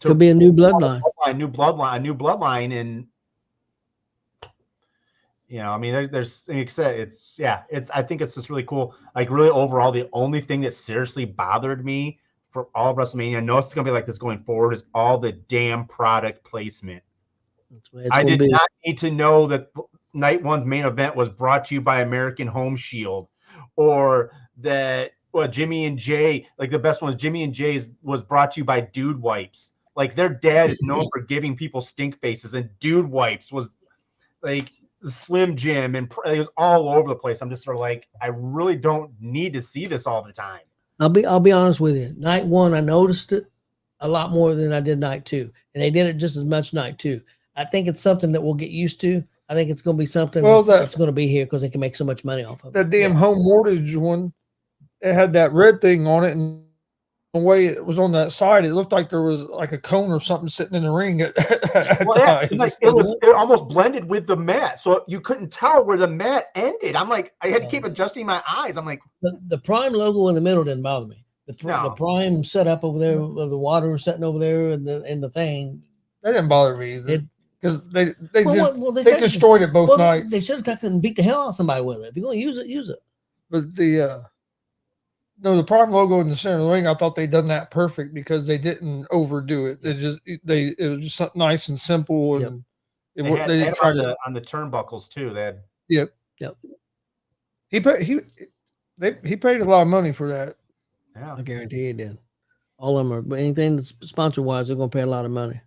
Could be a new bloodline. A new bloodline, and I mean, there's like I said, I think it's just really cool. Like really overall, the only thing that seriously bothered me for all of WrestleMania, I know it's gonna be like this going forward, is all the damn product placement. I did not need to know that night one's main event was brought to you by American Home Shield, or that Jimmy and Jay, like the best one was Jimmy and Jay's was brought to you by Dude Wipes. Like their dad is known for giving people stink faces, and Dude Wipes was like Slim Jim, and it was all over the place. I'm just sort of like, I really don't need to see this all the time. I'll be honest with you. Night one, I noticed it a lot more than I did night two, and they did it just as much night two. I think it's something that we'll get used to. I think it's going to be something that's going to be here because they can make so much money off of it. That damn home mortgage one, it had that red thing on it, and the way it was on that side, it looked like there was like a cone or something sitting in the ring at times. Like it almost blended with the mat, so you couldn't tell where the mat ended. I'm like, I had to keep adjusting my eyes. I'm like, the Prime logo in the middle didn't bother me. The Prime setup over there, the water setting over there, and the thing. That didn't bother me either. Because they destroyed it both nights. They should have beat the hell out of somebody with it. If you're going to use it, use it. But the Prime logo in the center of the ring, I thought they'd done that perfect because they didn't overdo it. It was just something nice and simple, and they didn't try to on the turnbuckles too. They had yep. He paid a lot of money for that. Yeah, I guarantee he did. All of them are, but anything that's sponsor wise, they're going to pay a lot of money.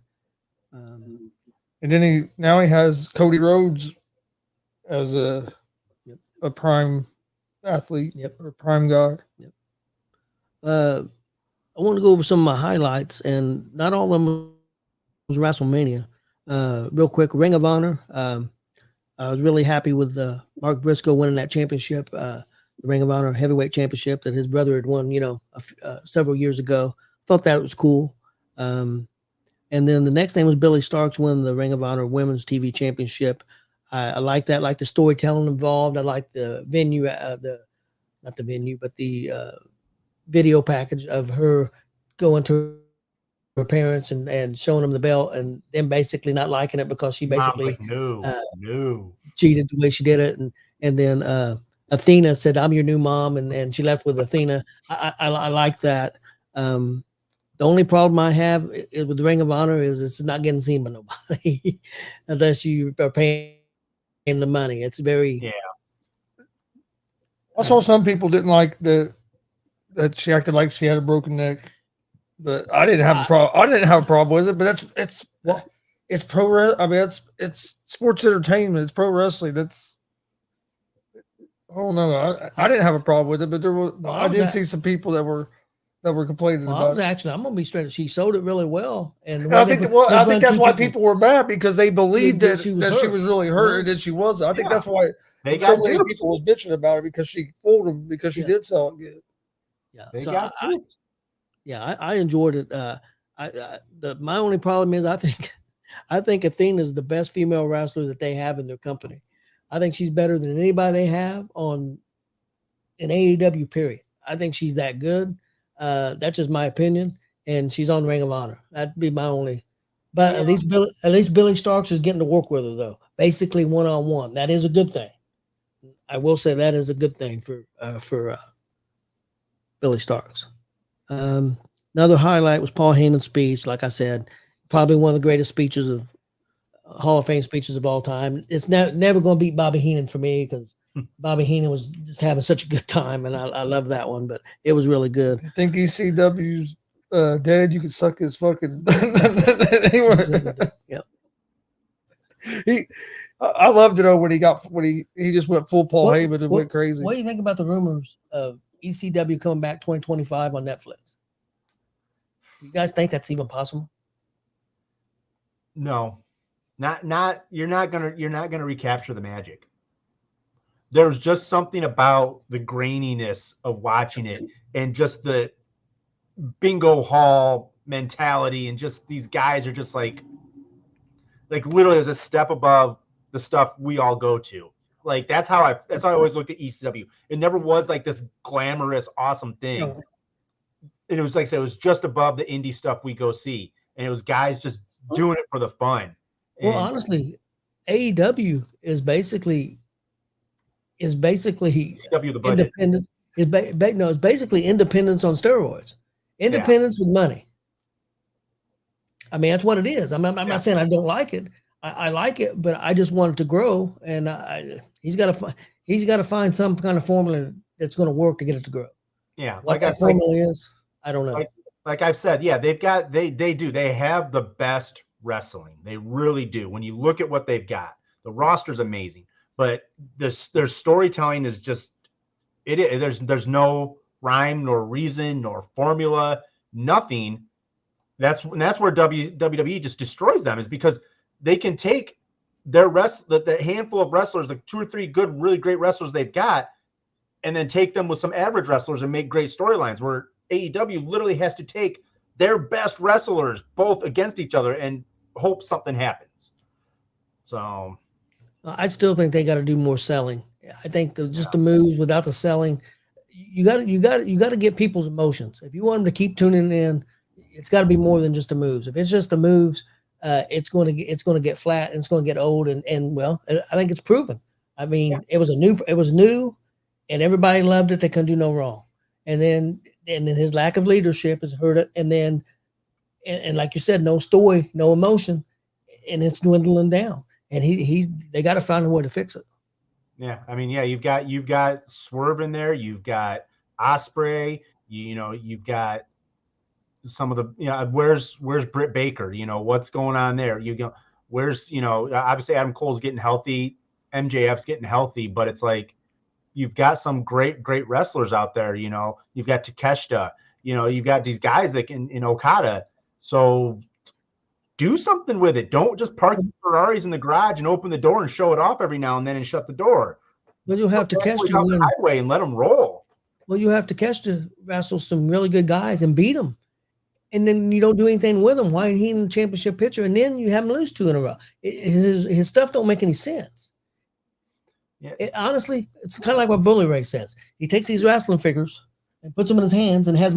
And then he has Cody Rhodes as a Prime athlete, or Prime guy. I want to go over some of my highlights, and not all of them was WrestleMania. Real quick, Ring of Honor. I was really happy with Mark Briscoe winning that championship, the Ring of Honor Heavyweight Championship that his brother had won, several years ago. Thought that was cool. And then the next thing was Billy Starks winning the Ring of Honor Women's TV Championship. I like that. I like the storytelling involved. I like the venue, not the venue, but the video package of her going to her parents and showing them the belt, and them basically not liking it because she basically cheated the way she did it. And then Athena said, "I'm your new mom," and she left with Athena. I like that. The only problem I have with the Ring of Honor is it's not getting seen by nobody unless you are paying the money. It's very I saw some people didn't like that she acted like she had a broken neck, but I didn't have a problem. I didn't have a problem with it. But it's pro. I mean, it's sports entertainment. It's pro wrestling. I don't know. I didn't have a problem with it, but I did see some people that were complaining about it. I'm gonna be straight. She sold it really well, and I think that's why people were mad, because they believed that she was really hurt and that she wasn't. I think that's why so many people was bitching about it, because she fooled them, because she did sell it good. Yeah, I enjoyed it. My only problem is I think Athena is the best female wrestler that they have in their company. I think she's better than anybody they have in AEW. Period. I think she's that good. That's just my opinion, and she's on Ring of Honor. That'd be my only. But at least Billy Starks is getting to work with her, though. Basically, one-on-one. That is a good thing. I will say that is a good thing for Billy Starks. Another highlight was Paul Heyman's speech. Like I said, probably one of the greatest speeches of Hall of Fame speeches of all time. It's never going to beat Bobby Heenan for me, because Bobby Heenan was just having such a good time, and I love that one. But it was really good. I think ECW's dead. You could suck his fucking. I loved it though when he just went full Paul Heyman and went crazy. What do you think about the rumors of ECW coming back 2025 on Netflix? You guys think that's even possible? No, not. You're not gonna recapture the magic. There's just something about the graininess of watching it, and just the bingo hall mentality, and just these guys are just like literally as a step above the stuff we all go to. Like that's how I always looked at ECW. It never was like this glamorous, awesome thing. No. And it was like I said, it was just above the indie stuff we go see. And it was guys just doing it for the fun. Well, honestly, AEW is basically ECW the budget. Independence. It's basically independence on steroids. Independence with money. I mean, that's what it is. I'm not saying I don't like it. I like it, but I just want it to grow, and he's got to find some kind of formula that's going to work to get it to grow. Yeah, What that formula is, I don't know. Like I've said, yeah, they have the best wrestling. They really do. When you look at what they've got, the roster's amazing, but their storytelling is just there's no rhyme nor reason nor formula, nothing. That's where WWE just destroys them, is because they can take the handful of wrestlers, the 2 or 3 good, really great wrestlers they've got, and then take them with some average wrestlers and make great storylines, where AEW literally has to take their best wrestlers both against each other and hope something happens. So I still think they got to do more selling. I think just the moves without the selling, you got to get people's emotions. If you want them to keep tuning in, it's got to be more than just the moves. If it's just the moves, it's going to get flat and it's going to get old. And well, I think it's proven. I mean, it was new, and everybody loved it. They couldn't do no wrong. And then his lack of leadership has hurt it. And then, and like you said, no story, no emotion, and it's dwindling down. And they got to find a way to fix it. Yeah, I mean, yeah, you've got Swerve in there, you've got Osprey, you've got some of the, where's Britt Baker? What's going on there? Where's obviously Adam Cole's getting healthy, MJF's getting healthy, but it's like you've got some great wrestlers out there. You've got Takeshita, you've got these guys that can in Okada. So do something with it. Don't just park the Ferraris in the garage and open the door and show it off every now and then and shut the door. Well, you'll have Takeshita win the highway and let them roll. Well, you have Takeshita wrestle some really good guys and beat them, and then you don't do anything with him. Why ain't he in the championship picture? And then you have him lose 2 in a row. His stuff don't make any sense. Yeah. Honestly, it's kind of like what Bully Ray says. He takes these wrestling figures and puts them in his hands and has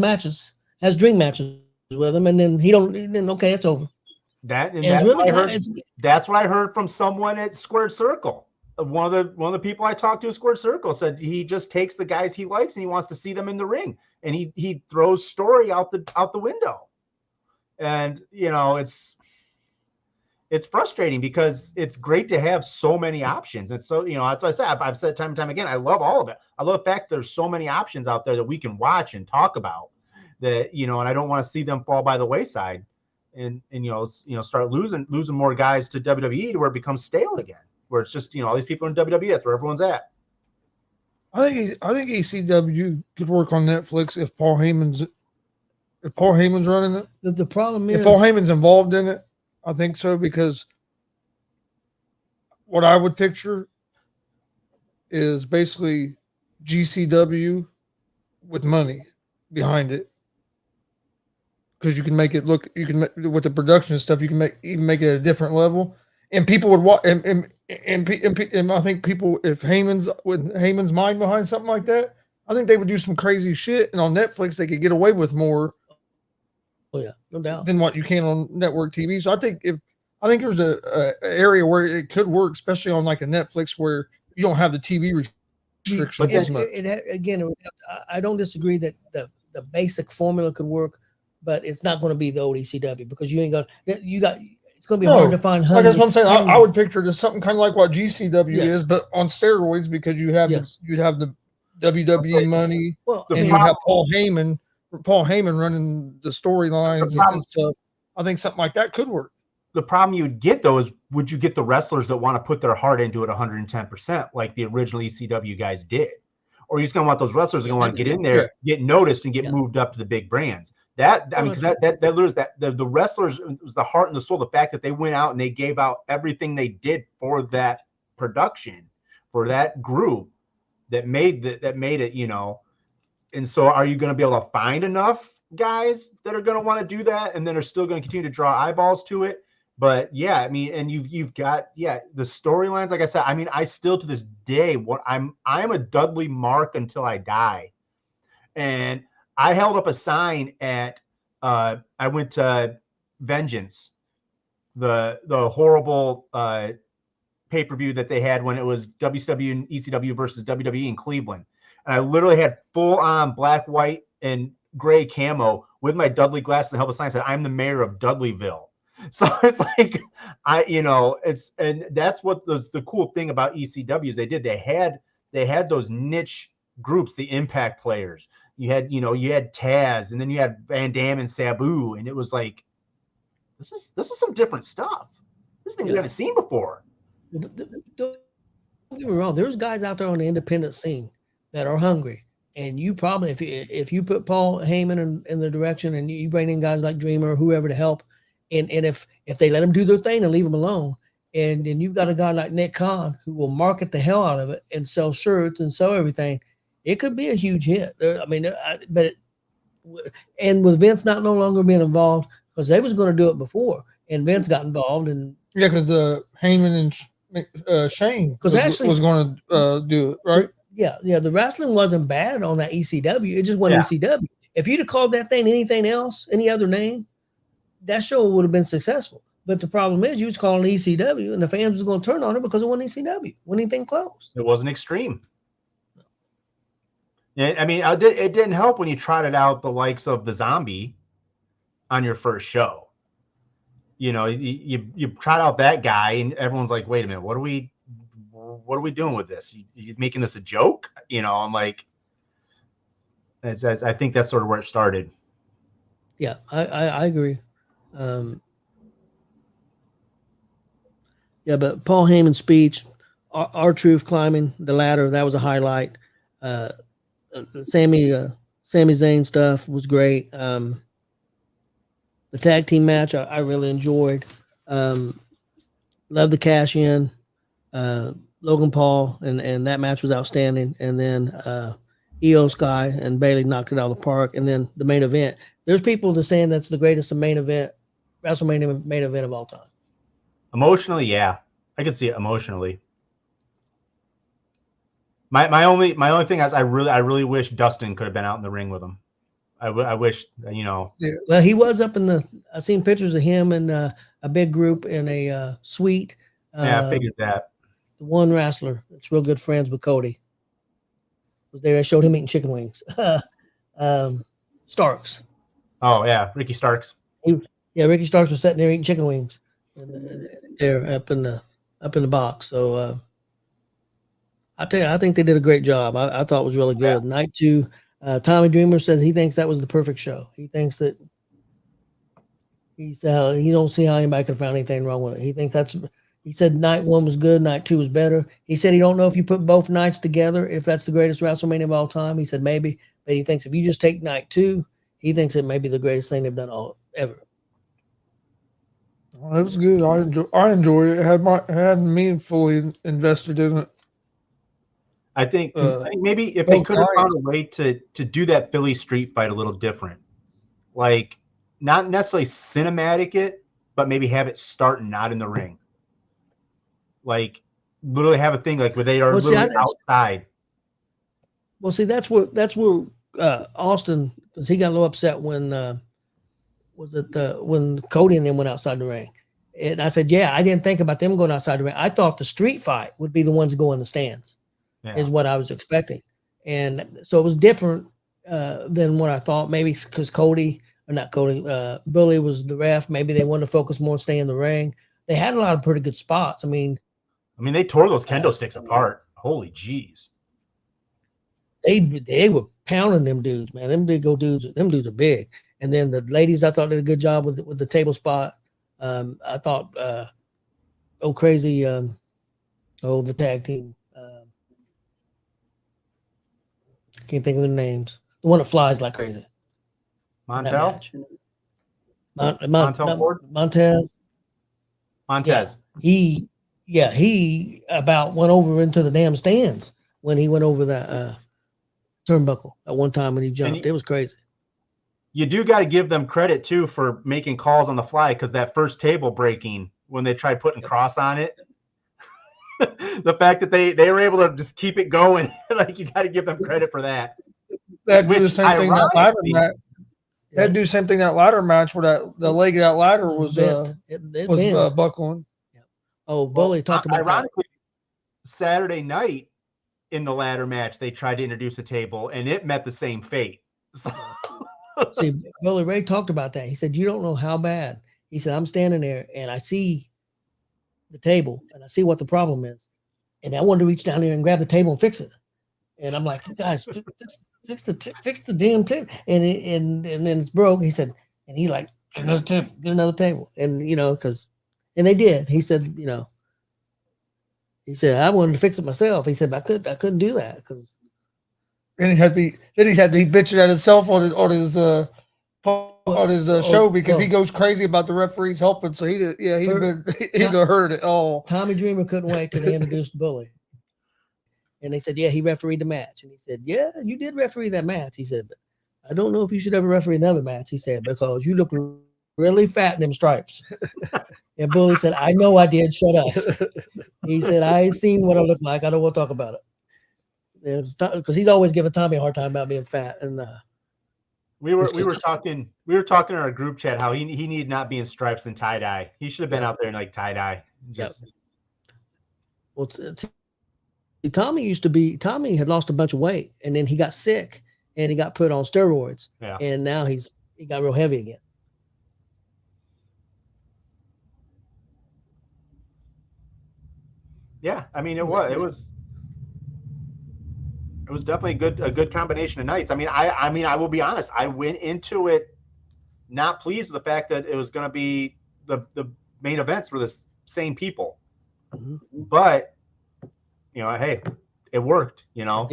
dream matches with them, and then okay, it's over. That's what I heard from someone at Squared Circle. One of the people I talked to at Squared Circle said he just takes the guys he likes and he wants to see them in the ring, and he throws story out the window. And it's frustrating because it's great to have so many options. And so, that's what I said. I've said time and time again, I love all of it. I love the fact there's so many options out there that we can watch and talk about that, and I don't want to see them fall by the wayside and start losing more guys to WWE to where it becomes stale again, where it's just, all these people in WWE, that's where everyone's at. I think ECW could work on Netflix if Paul Heyman's running it. The problem is if Paul Heyman's involved in it. I think so, because what I would picture is basically GCW with money behind it, because you can make it look, with the production and stuff, you can make it at a different level, and people would watch. And I think people, if Heyman's mind behind something like that, I think they would do some crazy shit, and on Netflix they could get away with more. Oh yeah, no doubt. Than what you can on network TV. So I think there's a area where it could work, especially on like a Netflix where you don't have the TV restrictions as much. I don't disagree that the basic formula could work, but it's not going to be the old ECW, because it's going to be hard to find. That's what I'm saying. I would picture this something kind of like what GCW is, but on steroids, because you'd have the WWE money, and you'd have Paul Heyman running the storylines and stuff. I think something like that could work. The problem you'd get, though, is would you get the wrestlers that want to put their heart into it 110%, like the original ECW guys did? Or you're just going to want those wrestlers that are going to want to get in there, get noticed, and get moved up to the big brands. Because the wrestlers, it was the heart and the soul, the fact that they went out and they gave out everything they did for that production, for that group that made it, And so are you going to be able to find enough guys that are going to want to do that and then are still going to continue to draw eyeballs to it? But yeah, I mean, and you've got, the storylines, like I said, I mean, I still to this day, I'm a Dudley Mark until I die. And I held up a sign at, I went to Vengeance, the horrible pay-per-view that they had when it was WCW and ECW versus WWE in Cleveland. And I literally had full-on black, white, and gray camo with my Dudley glasses and held a sign that said, "I'm the mayor of Dudleyville." So it's like and that's what the cool thing about ECW is they did. They had those niche groups, the Impact players. You had Taz, and then you had Van Dam and Sabu, and it was like this is some different stuff. This is thing we haven't seen before. Don't get me wrong. There's guys out there on the independent scene that are hungry, and you probably if you put Paul Heyman in the direction, and you bring in guys like Dreamer or whoever to help, and if they let them do their thing and leave them alone, and then you've got a guy like Nick Khan who will market the hell out of it and sell shirts and sell everything, it could be a huge hit. I mean, and with Vince no longer being involved, because they was going to do it before, and Vince got involved, and because Heyman and Shane was going to do it, right? Yeah. The wrestling wasn't bad on that ECW. It just wasn't ECW. If you'd have called that thing anything else, any other name, that show would have been successful. But the problem is, you was calling ECW, and the fans was going to turn on it because it wasn't ECW. Wasn't anything close. It wasn't Extreme. I mean, it didn't help when you trotted out the likes of the Zombie on your first show. You trot out that guy, and everyone's like, "Wait a minute, what are we doing with this? He's making this a joke?" I'm like, I think that's sort of where it started. Yeah, I agree. Yeah, but Paul Heyman's speech, R-Truth climbing the ladder, that was a highlight. Sami Zayn stuff was great. The tag team match I really enjoyed. Love the cash in. Logan Paul and that match was outstanding. And then Io Sky and Bayley knocked it out of the park. And then the main event. There's people that saying that's the greatest WrestleMania main event of all time. Emotionally, yeah, I could see it emotionally. My only thing is I really wish Dustin could have been out in the ring with him. I wish, Yeah. Well, he was up in I seen pictures of him and a big group in a suite. I figured that. The one wrestler that's real good friends with Cody was there. I showed him eating chicken wings. Starks. Oh yeah, Ricky Starks. Ricky Starks was sitting there eating chicken wings. There up in the box. So I think they did a great job. I thought it was really good. Yeah. Night 2, Tommy Dreamer said he thinks that was the perfect show. He thinks that he don't see how anybody could have found anything wrong with it. He said night 1 was good, night 2 was better. He said he don't know if you put both nights together, if that's the greatest WrestleMania of all time. He said maybe, but he thinks if you just take night 2, he thinks it may be the greatest thing they've done ever. It was good. I enjoyed it. It had me fully invested in it. I think maybe if they could have found a way to do that Philly street fight a little different, like not necessarily cinematic it, but maybe have it start not in the ring. Like literally have a thing like where they are literally outside. Well, see, that's where Austin, because he got a little upset when when Cody and them went outside the ring. And I said, I didn't think about them going outside the ring. I thought the street fight would be the ones going in the stands, is what I was expecting. And so it was different than what I thought, maybe because Billy was the ref. Maybe they wanted to focus more on staying in the ring. They had a lot of pretty good spots. I mean, they tore those kendo sticks apart. Holy jeez. They were pounding them dudes, man. Them big old dudes. Them dudes are big. And then the ladies, I thought did a good job with the table spot. I thought, the tag team. Can't think of their names. The one that flies like crazy. Montez. Yeah, he about went over into the damn stands when he went over that turnbuckle at one time when he jumped. It was crazy. You do got to give them credit too for making calls on the fly, because that first table breaking when they tried putting Cross on it, the fact that they were able to just keep it going, like you got to give them credrit for that. That do the same thing that ladder match. That do the same thing that ladder match where the leg of that ladder was buckling. Yeah. Oh, Bully talked about ironically, Saturday night in the ladder match, they tried to introduce a table and it met the same fate. So. See, Billy Ray talked about that. He said, you don't know how bad He said, I'm standing there and I see the table and I see what the problem is. And I wanted to reach down there and grab the table and fix it. And I'm like, you guys, fix the damn table. And then it's broke. He said, and he's like, get another table. And, you know, and they did. He said, you know, I wanted to fix it myself. He said, I couldn't do that because. And he had to be bitching at himself on his show because he goes crazy about the referees helping. So he'd have heard it all. Tommy Dreamer couldn't wait till they introduced Bully. And they said, yeah, he refereed the match. And he said, yeah, you did referee that match. He said, but I don't know if you should ever referee another match. He said, because you look really fat in them stripes. And Bully said, I know I did. Shut up. He said, I ain't seen what I look like. I don't want to talk about it. Because he's always giving Tommy a hard time about being fat. And we were talking in our group chat how he need not be in stripes and tie dye. He should have been out there in like tie dye. Well, Tommy had lost a bunch of weight and then he got sick and he got put on steroids. Yeah. And now he got real heavy again. Yeah, I mean it was definitely a good combination of nights. I mean I will be honest, I went into it not pleased with the fact that it was going to be the main events were the same people. Mm-hmm. But you know, hey, it worked, you know.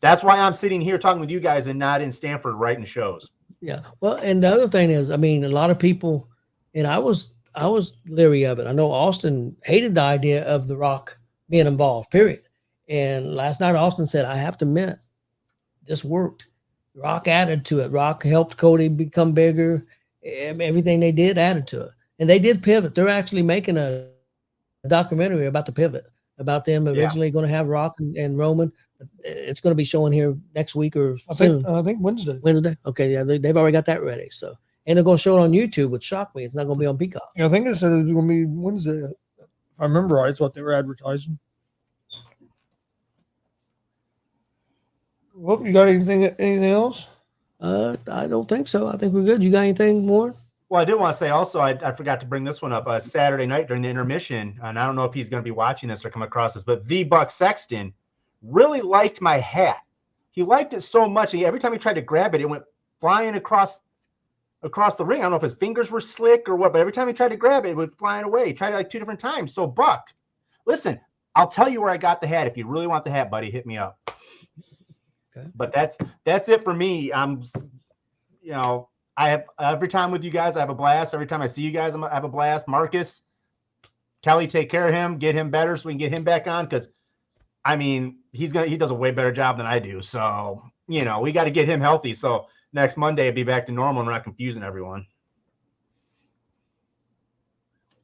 That's why I'm sitting here talking with you guys and not in Stanford writing shows. Yeah. Well, and the other thing is, I mean, a lot of people, and I was leery of it. I know Austin hated the idea of The Rock being involved, period. And last night Austin said, I have to admit, this worked. Rock added to it. Rock helped Cody become bigger. Everything they did added to it. And they did pivot. They're actually making a documentary about the pivot, about them originally going to have Rock and Roman. It's going to be showing here next week or soon. I think Wednesday. Wednesday? Okay, yeah, they've already got that ready. So, and they're going to show it on YouTube, which shocked me. It's not going to be on Peacock. Yeah, I think they said it was going to be Wednesday. If I remember right, it's what they were advertising. Well, you got anything else? I don't think so. I think we're good. You got anything more? Well, I did want to say also, I forgot to bring this one up. Saturday night during the intermission, and I don't know if he's going to be watching this or come across this, but the Buck Sexton really liked my hat. He liked it so much. Every time he tried to grab it, it went flying across the ring. I don't know if his fingers were slick or what, but every time he tried to grab it, it went flying away. He tried it like 2 different times. So, Buck, listen, I'll tell you where I got the hat. If you really want the hat, buddy, hit me up. Okay. But that's it for me. I have every time with you guys, I have a blast. Every time I see you guys, I have a blast. Marcus, Kelly, take care of him, get him better so we can get him back on. Because, I mean, he does a way better job than I do. So, you know, we got to get him healthy. So next Monday, it'll be back to normal and we're not confusing everyone.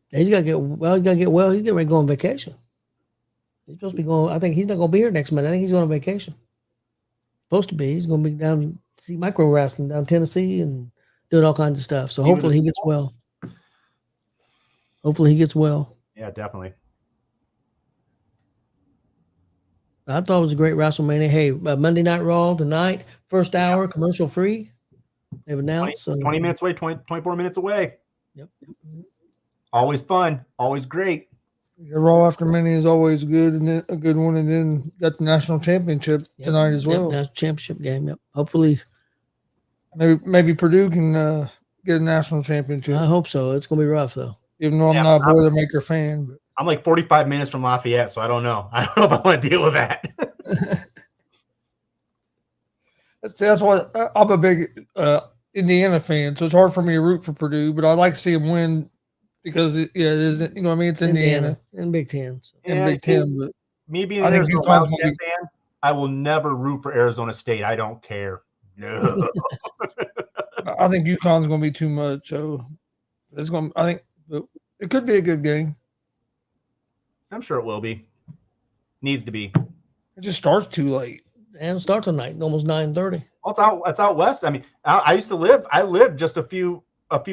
He's got to get well. He's getting ready to go on vacation. He's supposed to be going. I think he's not going to be here next Monday. I think he's going on vacation. Supposed to be. He's going to be down to see micro wrestling down Tennessee and doing all kinds of stuff. So hopefully he gets well. Yeah, definitely. I thought it was a great WrestleMania. Hey, Monday Night Raw tonight, first hour, commercial free. They've announced 20 minutes away, 24 minutes away. Yep. Always fun, always great. Your Raw after Mania is always good, and then a good one, and then got the national championship tonight as well. National championship game. Yep. Hopefully, maybe Purdue can get a national championship. I hope so. It's going to be rough though. Even though I'm not a Boilermaker fan, but I'm like 45 minutes from Lafayette, so I don't know. I don't know if I want to deal with that. That's why I'm a big Indiana fan, so it's hard for me to root for Purdue, but I like to see them win because it is, you know what I mean? It's Indiana and Big Ten. So. And Big Ten, but me being an Arizona Wildcat fan, I will never root for Arizona State. I don't care. No. I think UConn's going to be too much. So I think it could be a good game. I'm sure it will be. Needs to be. It just starts too late. And it starts tonight, almost 9:30. Well, it's out west. I mean, I lived just a few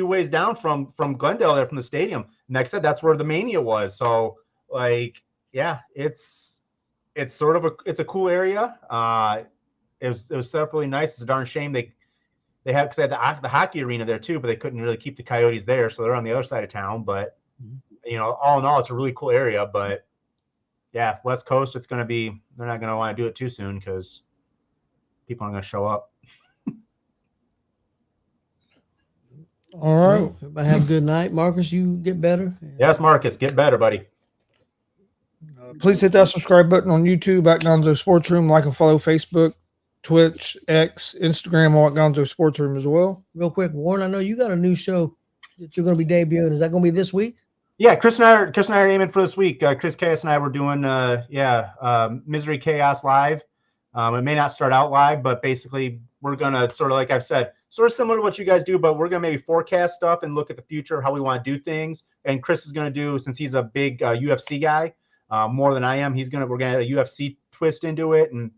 ways down from Glendale there from the stadium. And like I said, that's where the Mania was. So like, yeah, it's sort of it's a cool area. It was set up really nice. It's a darn shame they they had, because they had the hockey arena there too, but they couldn't really keep the Coyotes there, so they're on the other side of town. But all in all, it's a really cool area. But yeah, West Coast, it's going to be, they're not going to want to do it too soon because people aren't going to show up. All right. Well, everybody have a good night. Marcus, you get better. Yes, Marcus, get better, buddy. Please hit that subscribe button on YouTube at Gonzo'S Sports Room. Like and follow Facebook, Twitch, X, Instagram, all at Gonzo'S Sports Room as well. Real quick, Warren, I know you got a new show that you're going to be debuting. Is that going to be this week? Yeah, Chris and I are aiming for this week. Chris Chaos and I were doing Misery Chaos live. It may not start out live, but basically we're gonna sort of, like I've said, sort of similar to what you guys do, but we're gonna maybe forecast stuff and look at the future, how we want to do things. And Chris is gonna do, since he's a big UFC guy, more than I am, we're gonna add a UFC twist into it and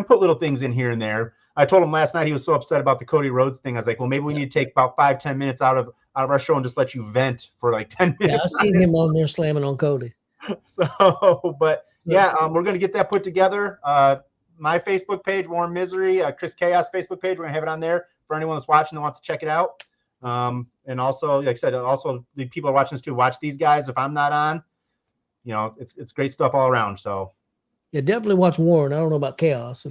put little things in here and there. I told him last night, he was so upset about the Cody Rhodes thing. I was like, well, maybe we need to take about 5-10 minutes out of our show and just let you vent for like 10 minutes. Yeah, I seen him on there slamming on Cody. So, but yeah, we're going to get that put together. My Facebook page, Warren Misery, Chris Chaos Facebook page, we're going to have it on there for anyone that's watching that wants to check it out. And also, like I said, also the people are watching this too, watch these guys. If I'm not on, it's great stuff all around. So yeah, definitely watch Warren. I don't know about Chaos.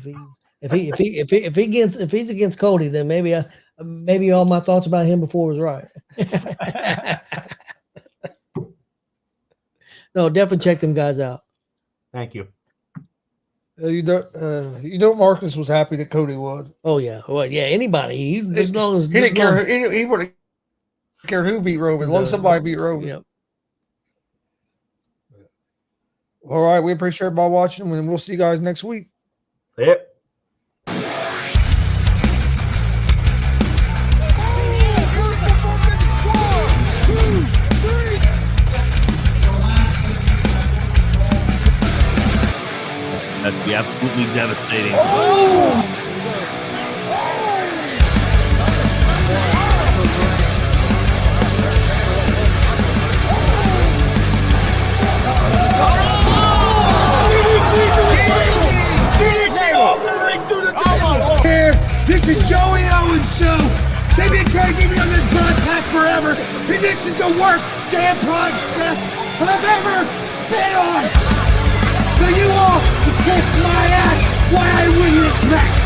If he's against Cody, then maybe all my thoughts about him before was right. No, definitely check them guys out. Thank you. Marcus was happy that Cody won. Oh yeah, well yeah. Anybody, as long as he didn't care. He wouldn't care who beat Roman. As long as somebody beat Roman. Yep. All right, we appreciate everybody watching, and we'll see you guys next week. Yep. That'd be absolutely devastating. This is Joey Owens' show. They've been trying to get me on this broadcast forever, and this is the worst damn broadcast I've ever been on. So you all can kiss my ass while I win this match.